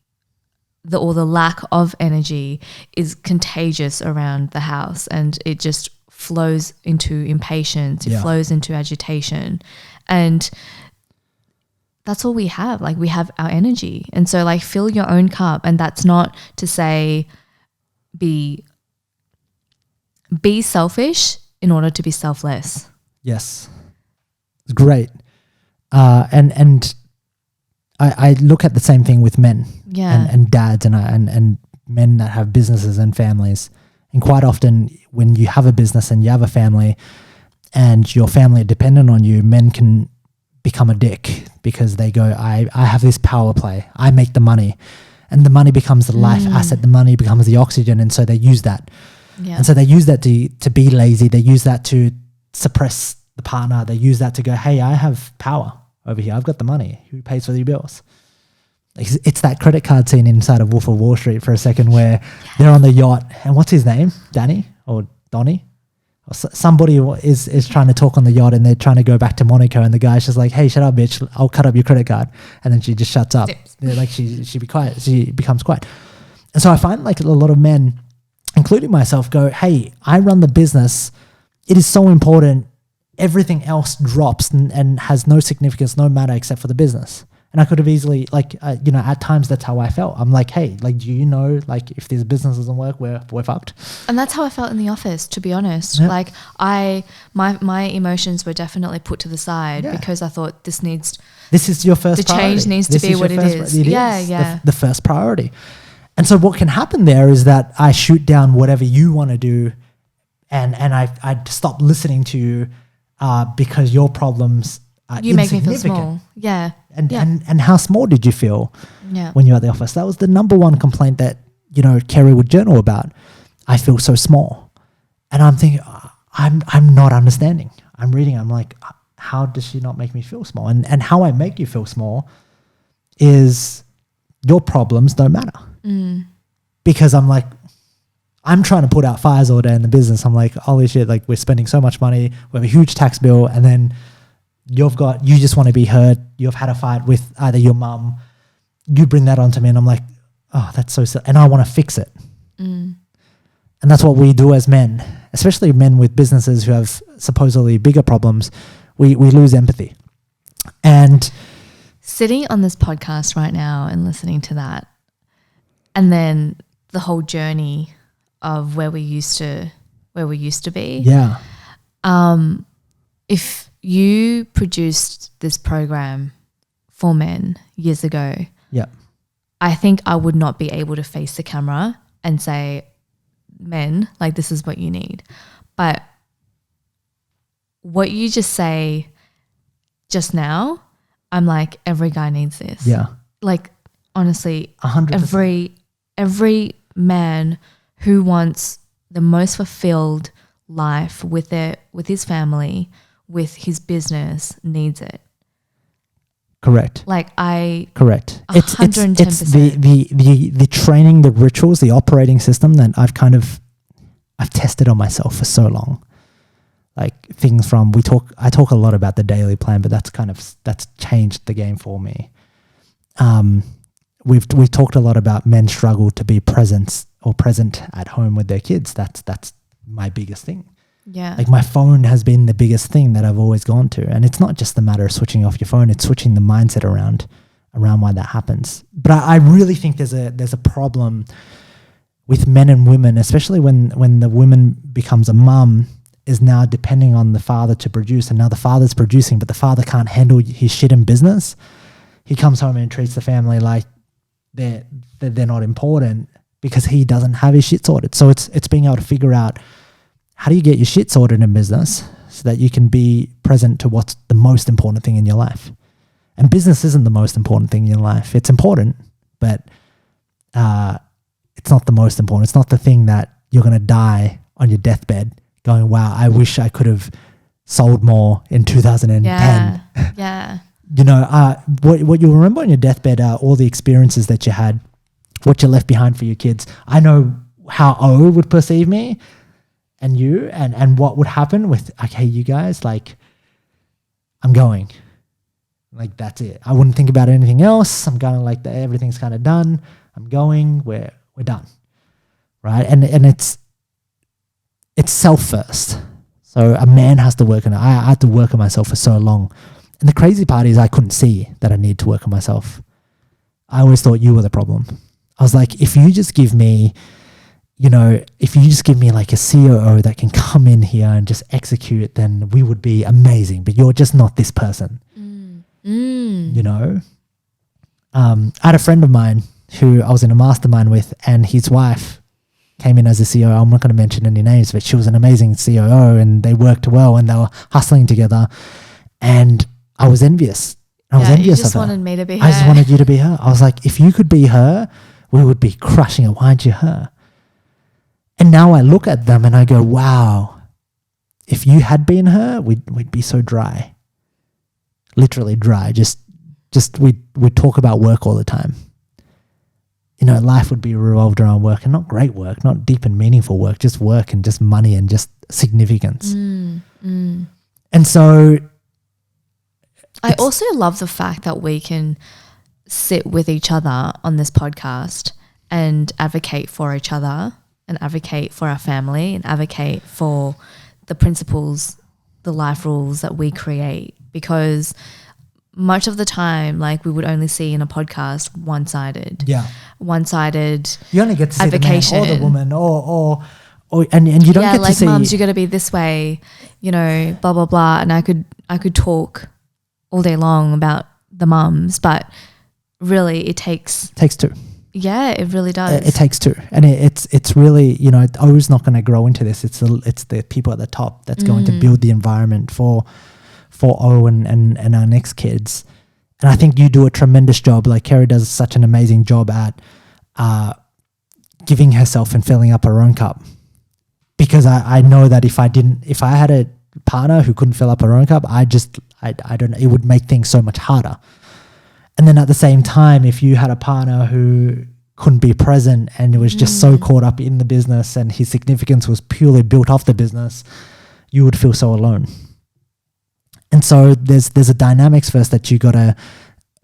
the lack of energy is contagious around the house and it just flows into impatience, it flows into agitation. And that's all we have. Like we have our energy. And so like fill your own cup. And that's not to say be selfish in order to be selfless. Yes. Great. And I look at the same thing with men and dads and men that have businesses and families. And quite often when you have a business and you have a family and your family are dependent on you, men can become a dick because they go, I have this power play. I make the money. And the money becomes the life asset. The money becomes the oxygen. And so they use that. Yeah. And so they use that to be lazy. They use that to suppress the partner. They use that to go, hey, I have power over here. I've got the money. Who pays for your bills? It's that credit card scene inside of Wolf of Wall Street for a second where they're on the yacht. And what's his name? Danny or Donnie? Or somebody is trying to talk on the yacht and they're trying to go back to Monaco and the guy's just like, hey, shut up, bitch. I'll cut up your credit card. And then she just shuts up. Like she be quiet. She becomes quiet. And so I find like a lot of men, including myself, go, hey, I run the business. It is so important. Everything else drops and has no significance, no matter except for the business. And I could have easily, at times that's how I felt. I'm like, hey, like, do you know, like, if this business doesn't work, we're fucked. And that's how I felt in the office, to be honest. Yeah. Like, my emotions were definitely put to the side because I thought this is your first priority. The change needs to be what it is. Yeah. The first priority. And so what can happen there is that I shoot down whatever you want to do and I stop listening to you because your problems are you make me feel small. Yeah. And how small did you feel when you were at the office? That was the number one complaint that, Keri would journal about. I feel so small. And I'm thinking, I'm not understanding. I'm reading. I'm like, how does she not make me feel small? And how I make you feel small is your problems don't matter. Because I'm like, I'm trying to put out fires all day in the business. I'm like, holy shit, like we're spending so much money. We have a huge tax bill. And then you just want to be heard. You've had a fight with either your mum. You bring that onto me and I'm like, oh, that's so silly. And I want to fix it. And that's what we do as men, especially men with businesses who have supposedly bigger problems. We lose empathy. And sitting on this podcast right now and listening to that, and then the whole journey of where we used to be. Yeah. If you produced this program for men years ago, I think I would not be able to face the camera and say, men, like this is what you need. But what you just say just now, I'm like, every guy needs this. Yeah. Like honestly, 100%. Every man who wants the most fulfilled life with his family, with his business, needs it. Correct. Correct. It's the training, the rituals, the operating system that I've tested on myself for so long. Like things from, I talk a lot about the daily plan, but that's changed the game for me. We've talked a lot about men struggle to be present at home with their kids. That's my biggest thing. Yeah. Like my phone has been the biggest thing that I've always gone to. And it's not just the matter of switching off your phone, it's switching the mindset around why that happens. But I really think there's a problem with men and women, especially when the woman becomes a mum, is now depending on the father to produce, and now the father's producing, but the father can't handle his shit in business. He comes home and treats the family like they're not important because he doesn't have his shit sorted. So it's being able to figure out, how do you get your shit sorted in business so that you can be present to what's the most important thing in your life? And business isn't the most important thing in your life. It's important, but it's not the most important. It's not the thing that you're going to die on your deathbed going, wow, I wish I could have sold more in 2010. Yeah. You know, what you'll remember on your deathbed are all the experiences that you had, what you left behind for your kids. I know how O would perceive me and you, and what would happen with, okay, you guys, like, I'm going. Like, that's it. I wouldn't think about anything else. I'm kind of like, everything's kind of done. I'm going. We're done, right? And it's self first. So a man has to work on it. I had to work on myself for so long. And the crazy part is I couldn't see that I needed to work on myself. I always thought you were the problem. I was like, if you just give me, like a COO that can come in here and just execute, then we would be amazing. But you're just not this person. You know? I had a friend of mine who I was in a mastermind with, and his wife came in as a COO. I'm not going to mention any names, but she was an amazing COO, and they worked well and they were hustling together. And I was envious. I was envious of her. You just wanted me to be her. I just wanted you to be her. I was like, if you could be her, we would be crushing it. Why aren't you her? And now I look at them and I go, wow, if you had been her, we'd be so dry. Literally dry. Just we'd talk about work all the time. You know, life would be revolved around work, and not great work, not deep and meaningful work, just work and just money and just significance. And so I also love the fact that we can sit with each other on this podcast and advocate for each other and advocate for our family and advocate for the principles, the life rules that we create, because much of the time, like, we would only see in a podcast one-sided. Yeah. One-sided. You only get to see advocation. the man or the woman or and you don't get like, to see. mums, you got to be this way, blah blah blah. And I could talk all day long about the mums, but really it takes two. Yeah, it really does. It takes two, and it's really, O's not going to grow into this. It's the people at the top that's going to build the environment for O and our next kids. And I think you do a tremendous job. Like, Keri does such an amazing job at giving herself and filling up her own cup. Because I know that if I had a partner who couldn't fill up her own cup, I don't know, it would make things so much harder. And then at the same time, if you had a partner who couldn't be present and was just so caught up in the business and his significance was purely built off the business, you would feel so alone. And so there's a dynamics first that you got to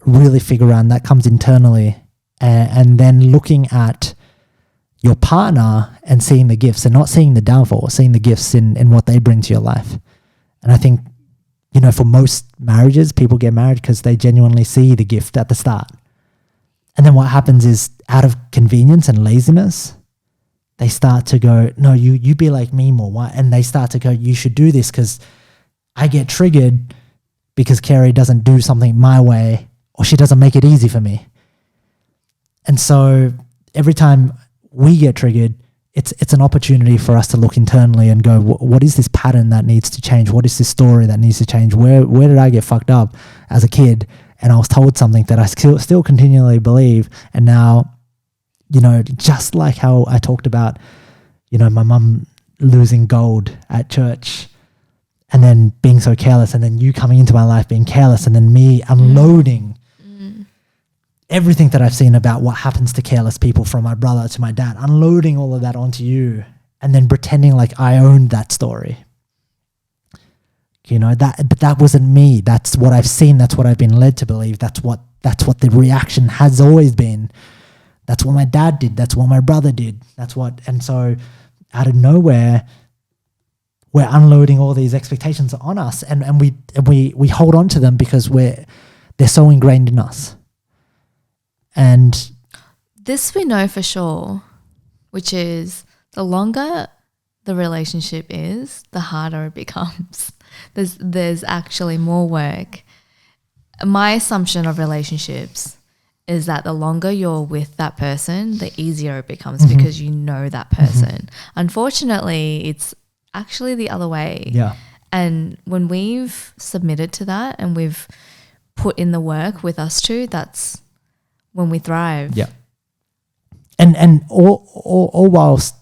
really figure out, and that comes internally, and then looking at your partner and seeing the gifts and not seeing the downfall, seeing the gifts in what they bring to your life. And I think, for most marriages, people get married because they genuinely see the gift at the start. And then what happens is, out of convenience and laziness, they start to go, no, you be like me more. Why? And they start to go, you should do this because I get triggered because Keri doesn't do something my way, or she doesn't make it easy for me. And so every time we get triggered, it's an opportunity for us to look internally and go, what is this pattern that needs to change? What is this story that needs to change? Where did I get fucked up as a kid? And I was told something that I still continually believe. And now, just like how I talked about, my mum losing gold at church and then being so careless, and then you coming into my life being careless, and then me unloading everything that I've seen about what happens to careless people, from my brother to my dad, unloading all of that onto you, and then pretending like I owned that story. but that wasn't me. That's what I've seen. That's what I've been led to believe. That's what the reaction has always been. That's what my dad did. That's what my brother did. And so out of nowhere, we're unloading all these expectations on us, and we hold on to them because they're so ingrained in us. And this we know for sure, which is the longer the relationship is, the harder it becomes. There's actually more work. My assumption of relationships is that the longer you're with that person, the easier it becomes because you know that person. Unfortunately, it's actually the other way. Yeah. And when we've submitted to that and we've put in the work with us two, that's when we thrive. Yeah. And all whilst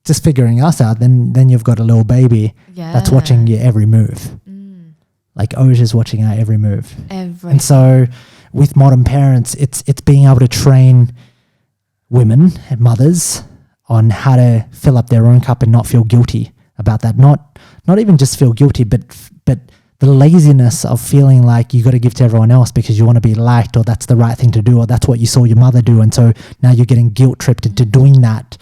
just figuring us out, then you've got a little baby that's watching your every move. Like Oja's watching our every move. And so with modern parents, it's being able to train women and mothers on how to fill up their own cup and not feel guilty about that. Not even just feel guilty, but the laziness of feeling like you got to give to everyone else because you want to be liked, or that's the right thing to do, or that's what you saw your mother do, and so now you're getting guilt tripped into doing that.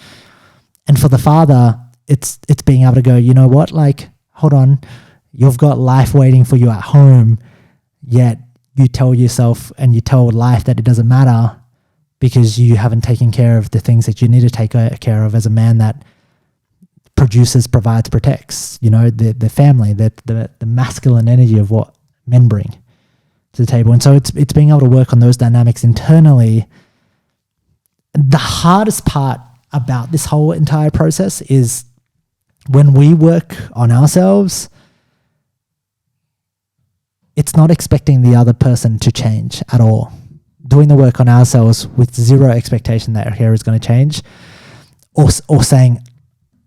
And for the father, it's being able to go, you know what, like, hold on, you've got life waiting for you at home, yet you tell yourself and you tell life that it doesn't matter because you haven't taken care of the things that you need to take care of as a man that produces, provides, protects, the family, the masculine energy of what men bring to the table. And so it's being able to work on those dynamics internally. The hardest part about this whole entire process is when we work on ourselves, it's not expecting the other person to change at all. Doing the work on ourselves with zero expectation that our hair is going to change, or saying,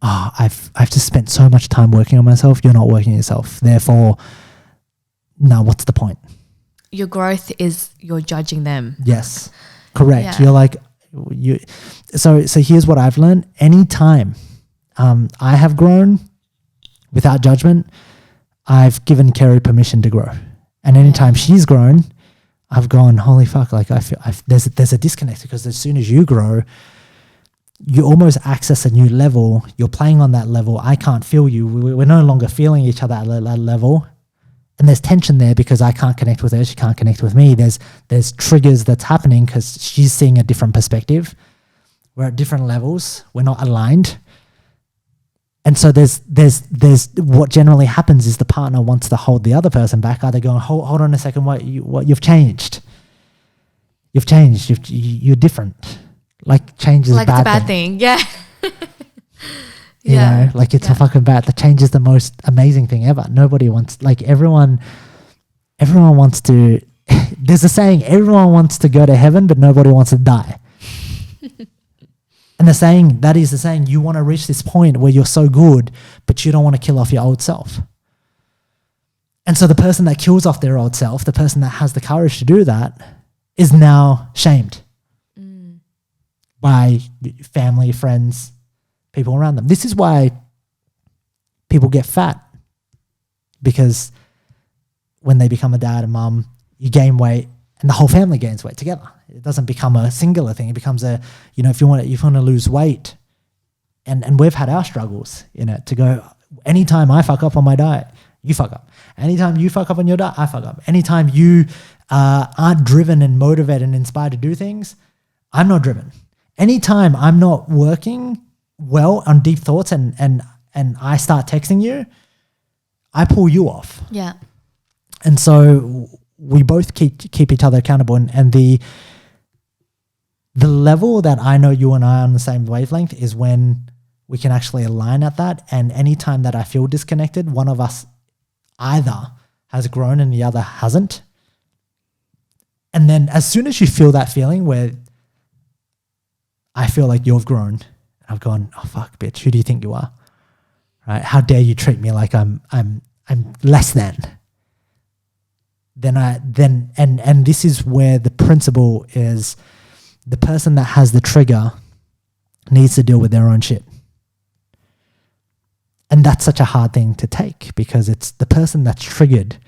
I've just spent so much time working on myself, you're not working on yourself. Therefore, no, what's the point? Your growth is you're judging them. Yes, correct. Yeah. You're like, so here's what I've learned. Anytime I have grown without judgment, I've given Keri permission to grow. And anytime she's grown, I've gone, holy fuck, like there's a disconnect, because as soon as you grow, you almost access a new level. You're playing on that level. I can't feel you. We're no longer feeling each other at that level. And there's tension there because I can't connect with her. She can't connect with me. There's triggers that's happening because she's seeing a different perspective. We're at different levels. We're not aligned. And so there's what generally happens is the partner wants to hold the other person back. Either going, hold on a second, what you've changed. You've changed. You're different. Like change is like a it's bad a bad thing. Yeah. You know, like it's a fucking bad. The change is the most amazing thing ever. Nobody wants, like everyone wants to. There's a saying: everyone wants to go to heaven, but nobody wants to die. And that is the saying, you want to reach this point where you're so good, but you don't want to kill off your old self. And so the person that kills off their old self, the person that has the courage to do that, is now shamed by family, friends, people around them. This is why people get fat, because when they become a dad and mum, you gain weight and the whole family gains weight together. It doesn't become a singular thing. It becomes if you want to lose weight, and we've had our struggles in it to go, anytime I fuck up on my diet, you fuck up. Anytime you fuck up on your diet, I fuck up. Anytime you aren't driven and motivated and inspired to do things, I'm not driven. Anytime I'm not working well on deep thoughts and I start texting you, I pull you off. Yeah. And so we both keep each other accountable, and the level that I know you and I are on the same wavelength is when we can actually align at that. And anytime that I feel disconnected, one of us either has grown and the other hasn't. And then as soon as you feel that feeling where I feel like you've grown, I've gone, oh fuck, bitch, who do you think you are? Right? How dare you treat me like I'm less than? And this is where the principle is: the person that has the trigger needs to deal with their own shit. And that's such a hard thing to take because it's the person that's triggered.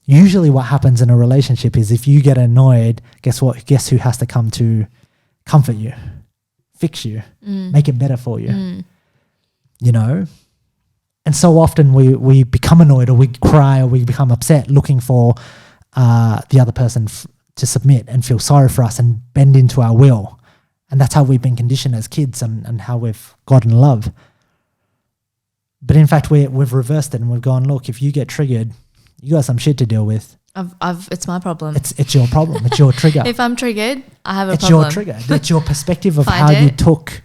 Usually what happens in a relationship is if you get annoyed, guess what? Guess who has to come to comfort you, fix you, make it better for you, you know? And so often we become annoyed or we cry or we become upset looking for the other person to submit and feel sorry for us and bend into our will. And that's how we've been conditioned as kids and how we've gotten love. But in fact, we've reversed it and we've gone, look, if you get triggered, you got some shit to deal with. It's my problem. It's your problem. It's your trigger. If I'm triggered, I have a it's problem. It's your trigger. It's your perspective of Find how it. you took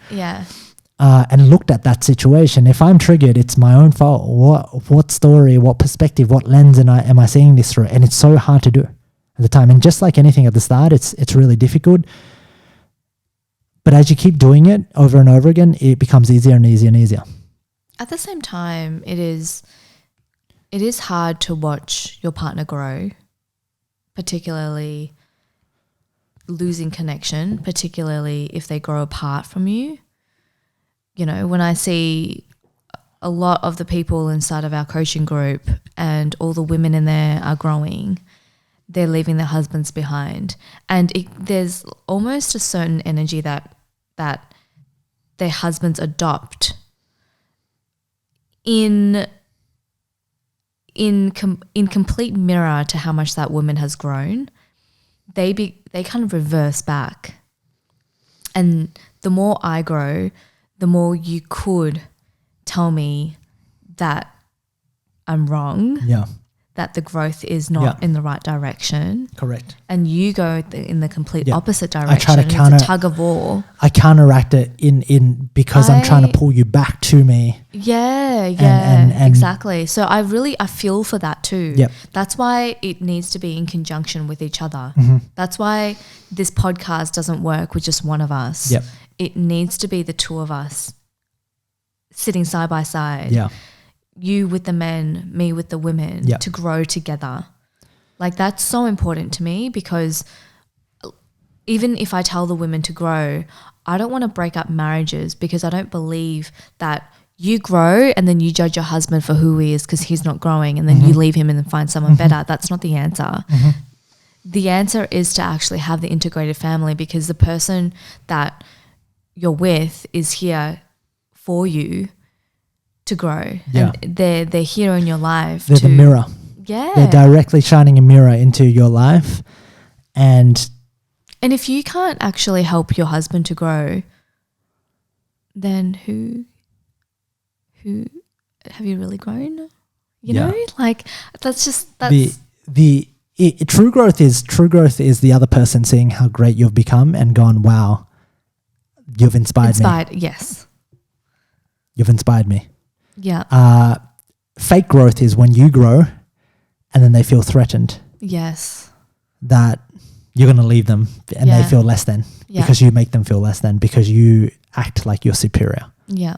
and looked at that situation. If I'm triggered, it's my own fault. What story, what perspective, what lens am I seeing this through? And it's so hard to do at the time. And just like anything at the start, it's really difficult. But as you keep doing it over and over again, it becomes easier and easier and easier. At the same time, it is hard to watch your partner grow, particularly losing connection, particularly if they grow apart from you. You know, when I see a lot of the people inside of our coaching group and all the women in there are growing, they're leaving their husbands behind. And there's almost a certain energy that their husbands adopt in complete mirror to how much that woman has grown. They kind of reverse back. And the more I grow, the more you could tell me that I'm wrong. Yeah. That the growth is not in the right direction. Correct. And you go in the complete opposite direction. I try to it's a tug of war. I counteract it in because I'm trying to pull you back to me. Yeah, and exactly. So I feel for that too. Yep. That's why it needs to be in conjunction with each other. Mm-hmm. That's why this podcast doesn't work with just one of us. Yep. It needs to be the two of us sitting side by side. Yeah. You with the men, me with the women, to grow together. Like that's so important to me because even if I tell the women to grow, I don't want to break up marriages because I don't believe that you grow and then you judge your husband for who he is because he's not growing and then you leave him and then find someone better. That's not the answer. The answer is to actually have the integrated family because the person that you're with is here for you to grow. Yeah. And they're here in your life. They're the mirror. Yeah. They're directly shining a mirror into your life. And if you can't actually help your husband to grow, then who have you really grown? You know? Like that's the true growth is the other person seeing how great you've become and gone, wow, you've inspired me. Yes. You've inspired me. Yeah. Fake growth is when you grow and then they feel threatened. Yes. That you're going to leave them and they feel less than because you make them feel less than because you act like you're superior. Yeah.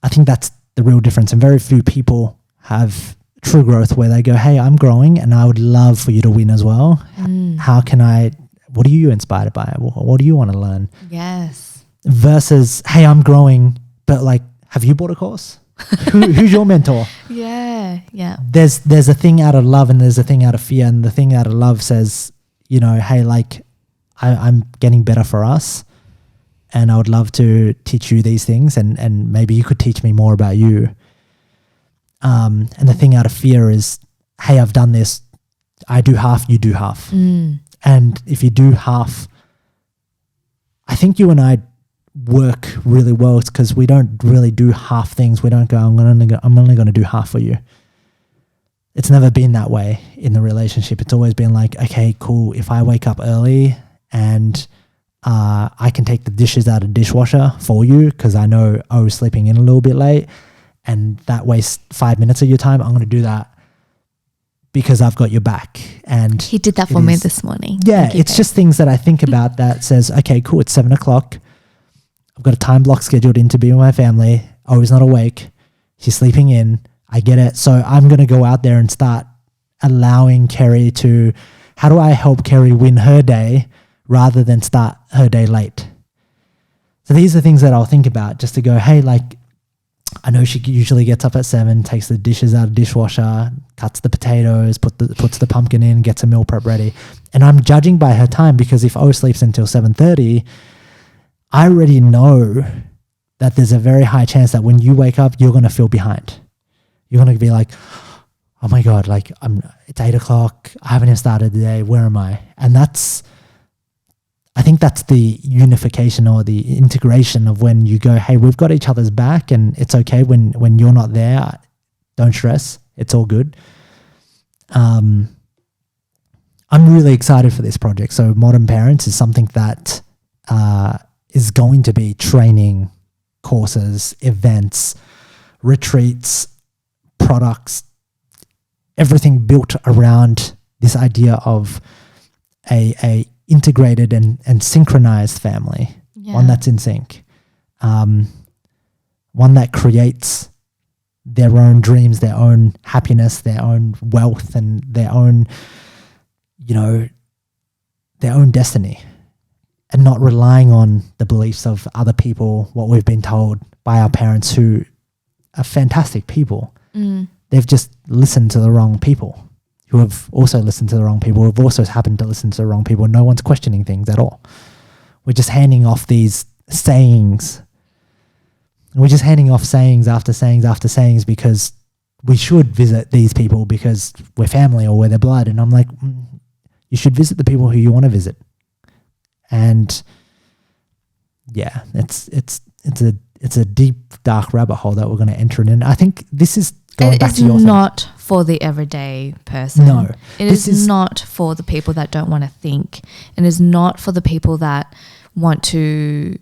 I think that's the real difference. And very few people have true growth where they go, hey, I'm growing and I would love for you to win as well. What are you inspired by? What do you want to learn? Yes. Versus, hey, I'm growing, but like, have you bought a course? Who's your mentor? Yeah. There's a thing out of love and there's a thing out of fear, and the thing out of love says, you know, hey, like I'm getting better for us and I would love to teach you these things and maybe you could teach me more about you. And the thing out of fear is, hey, I've done this. I do half, you do half. And if you do half, I think you and I work really well. It's because we don't really do half things. We don't go, I'm only going to do half for you. It's never been that way in the relationship. It's always been like, okay, cool. If I wake up early and I can take the dishes out of the dishwasher for you because I know I was sleeping in a little bit late and that wastes 5 minutes of your time, I'm going to do that because I've got your back. And he did that for me this morning. Yeah, it's just things that I think about that says, okay, cool, it's 7 o'clock. I've got a time block scheduled in to be with my family. Oh, he's not awake. He's sleeping in. I get it. So I'm going to go out there and start allowing Keri to, how do I help Keri win her day rather than start her day late? So these are things that I'll think about just to go, hey, like I know she usually gets up at 7, takes the dishes out of the dishwasher, cuts the potatoes, puts the pumpkin in, gets a meal prep ready. And I'm judging by her time, because if O sleeps until 7:30, I already know that there's a very high chance that when you wake up, you're going to feel behind. You're going to be like, oh my God, like it's 8 o'clock. I haven't even started the day. Where am I? And I think that's the unification or the integration of when you go, hey, we've got each other's back, and it's okay when you're not there. Don't stress. It's all good. I'm really excited for this project. So Modern Parents is something that is going to be training, courses, events, retreats, products, everything built around this idea of a integrated and synchronized family, one that's in sync, one that creates their own dreams, their own happiness, their own wealth, and their own, their own destiny, and not relying on the beliefs of other people, what we've been told by our parents, who are fantastic people. They've just listened to the wrong people, who have also listened to the wrong people, who have also happened to listen to the wrong people. No one's questioning things at all. We're just handing off these sayings. We're just handing off sayings after sayings after sayings, because we should visit these people because we're family or we're their blood. And I'm like, you should visit the people who you want to visit. And yeah, it's a deep, dark rabbit hole that we're going to enter in. And I think this is going back to your thing. It's not for the everyday person. No. It is not for the people that don't want to think. It is not for the people that want to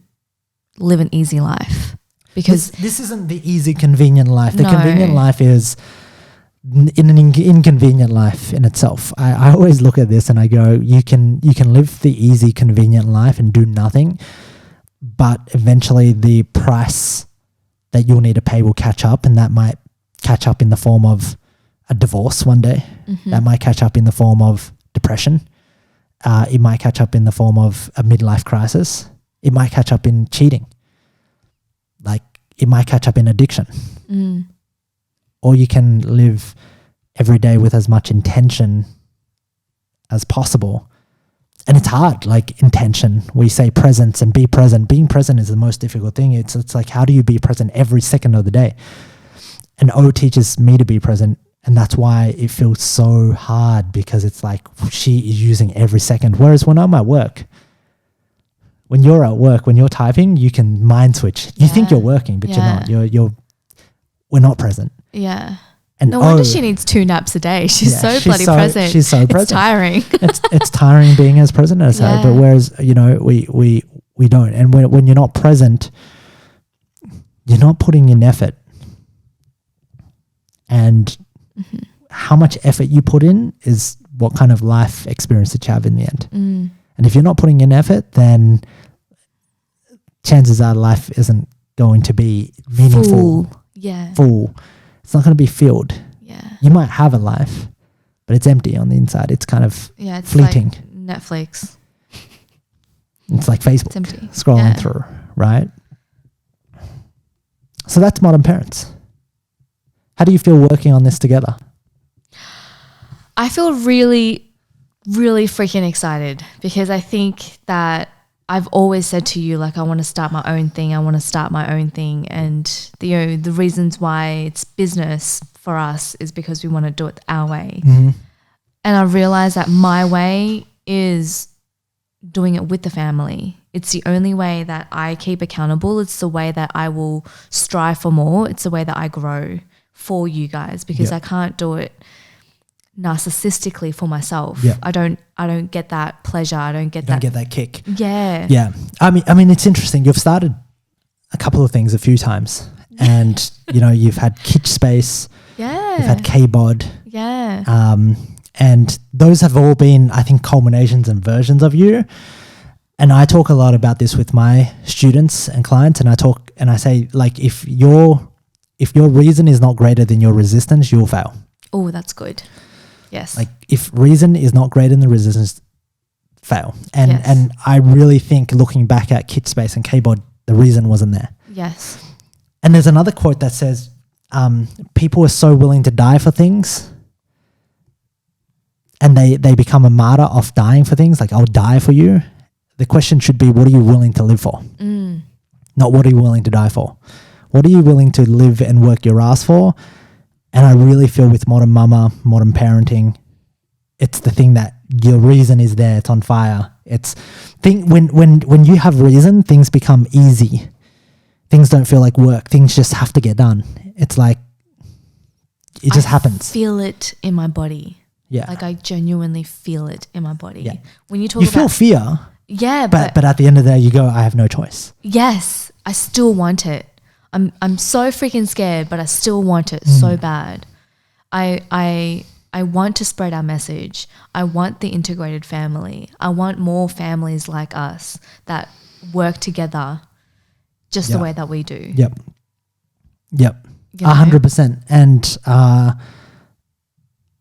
live an easy life. Because this isn't the easy, convenient life. The No. convenient life is in an inconvenient life in itself. I always look at this and I go, you can live the easy, convenient life and do nothing, but eventually the price that you'll need to pay will catch up, and that might catch up in the form of a divorce one day. That might catch up in the form of depression. It might catch up in the form of a midlife crisis. It might catch up in cheating. Like, it might catch up in addiction. Or you can live every day with as much intention as possible. And it's hard, like intention. We say presence and be present. Being present is the most difficult thing. It's like, how do you be present every second of the day? And O teaches me to be present. And that's why it feels so hard, because it's like she is using every second. Whereas when I'm at work, when you're at work, when you're typing, you can mind switch. You think you're working, but you're not. We're not present. Yeah. And no wonder she needs 2 naps a day. She's so bloody present. She's so present. It's tiring. it's tiring being as present as her. But whereas, we don't. And when you're not present, you're not putting in effort. And how much effort you put in is what kind of life experience that you have in the end. And if you're not putting in effort, then chances are life isn't going to be meaningful. Full. It's not going to be filled. You might have a life, but it's empty on the inside. It's kind of it's fleeting. Like Netflix. It's like Facebook. It's empty. Scrolling through, right? So that's Modern Parents. How do you feel working on this together? I feel really, really freaking excited, because I think that I've always said to you, like, I want to start my own thing. And the reasons why it's business for us is because we want to do it our way. And I realize that my way is doing it with the family. It's the only way that I keep accountable. It's the way that I will strive for more. It's the way that I grow for you guys, because I can't do it narcissistically for myself. I don't get that pleasure. I don't get that kick. Yeah. I mean, it's interesting. You've started a couple of things a few times, and you've had Kitsch Space. You've had K-Bod. And those have all been, I think, culminations and versions of you. And I talk a lot about this with my students and clients, and I say, like, if your reason is not greater than your resistance, you'll fail. Oh, that's good. Yes. Like, if reason is not greater than the resistance, fail. And I really think, looking back at Kitsch Space and K-Bod, the reason wasn't there. Yes. And there's another quote that says, people are so willing to die for things, and they become a martyr of dying for things. Like, I'll die for you. The question should be, what are you willing to live for? Not what are you willing to die for? What are you willing to live and work your ass for? And I really feel with modern mama, modern parenting, it's the thing that your reason is there. It's on fire. When you have reason, things become easy. Things don't feel like work. Things just have to get done. It's like, it just happens. I feel it in my body. Yeah. Like, I genuinely feel it in my body. Yeah. When you talk you about... feel fear. Yeah. But at the end of the day, you go, I have no choice. Yes. I still want it. I'm so freaking scared, but I still want it so bad. I want to spread our message. I want the integrated family. I want more families like us that work together just the way that we do. Yep. You know? 100%. And I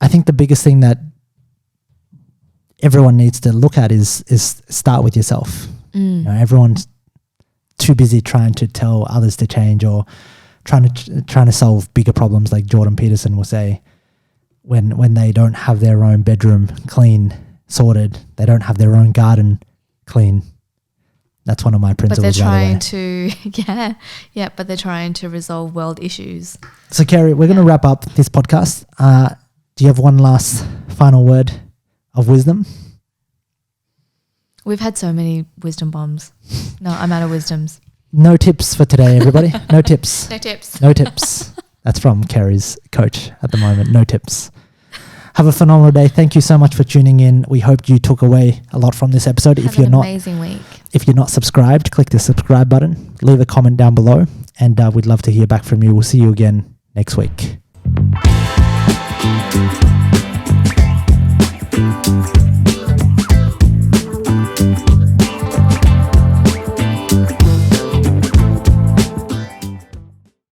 think the biggest thing that everyone needs to look at is start with yourself. You know, everyone's too busy trying to tell others to change, or trying to solve bigger problems, like Jordan Peterson will say, when they don't have their own bedroom clean, sorted, they don't have their own garden clean. That's one of my principles. But they're trying to, but they're trying to resolve world issues. So, Keri, we're going to wrap up this podcast. Do you have one last final word of wisdom? We've had so many wisdom bombs. No, I'm out of wisdoms. No tips for today, everybody. No tips. No tips. No tips. That's from Keri's coach at the moment. No tips. Have a phenomenal day. Thank you so much for tuning in. We hope you took away a lot from this episode. Have an amazing week. If you're not subscribed, click the subscribe button. Leave a comment down below, and we'd love to hear back from you. We'll see you again next week.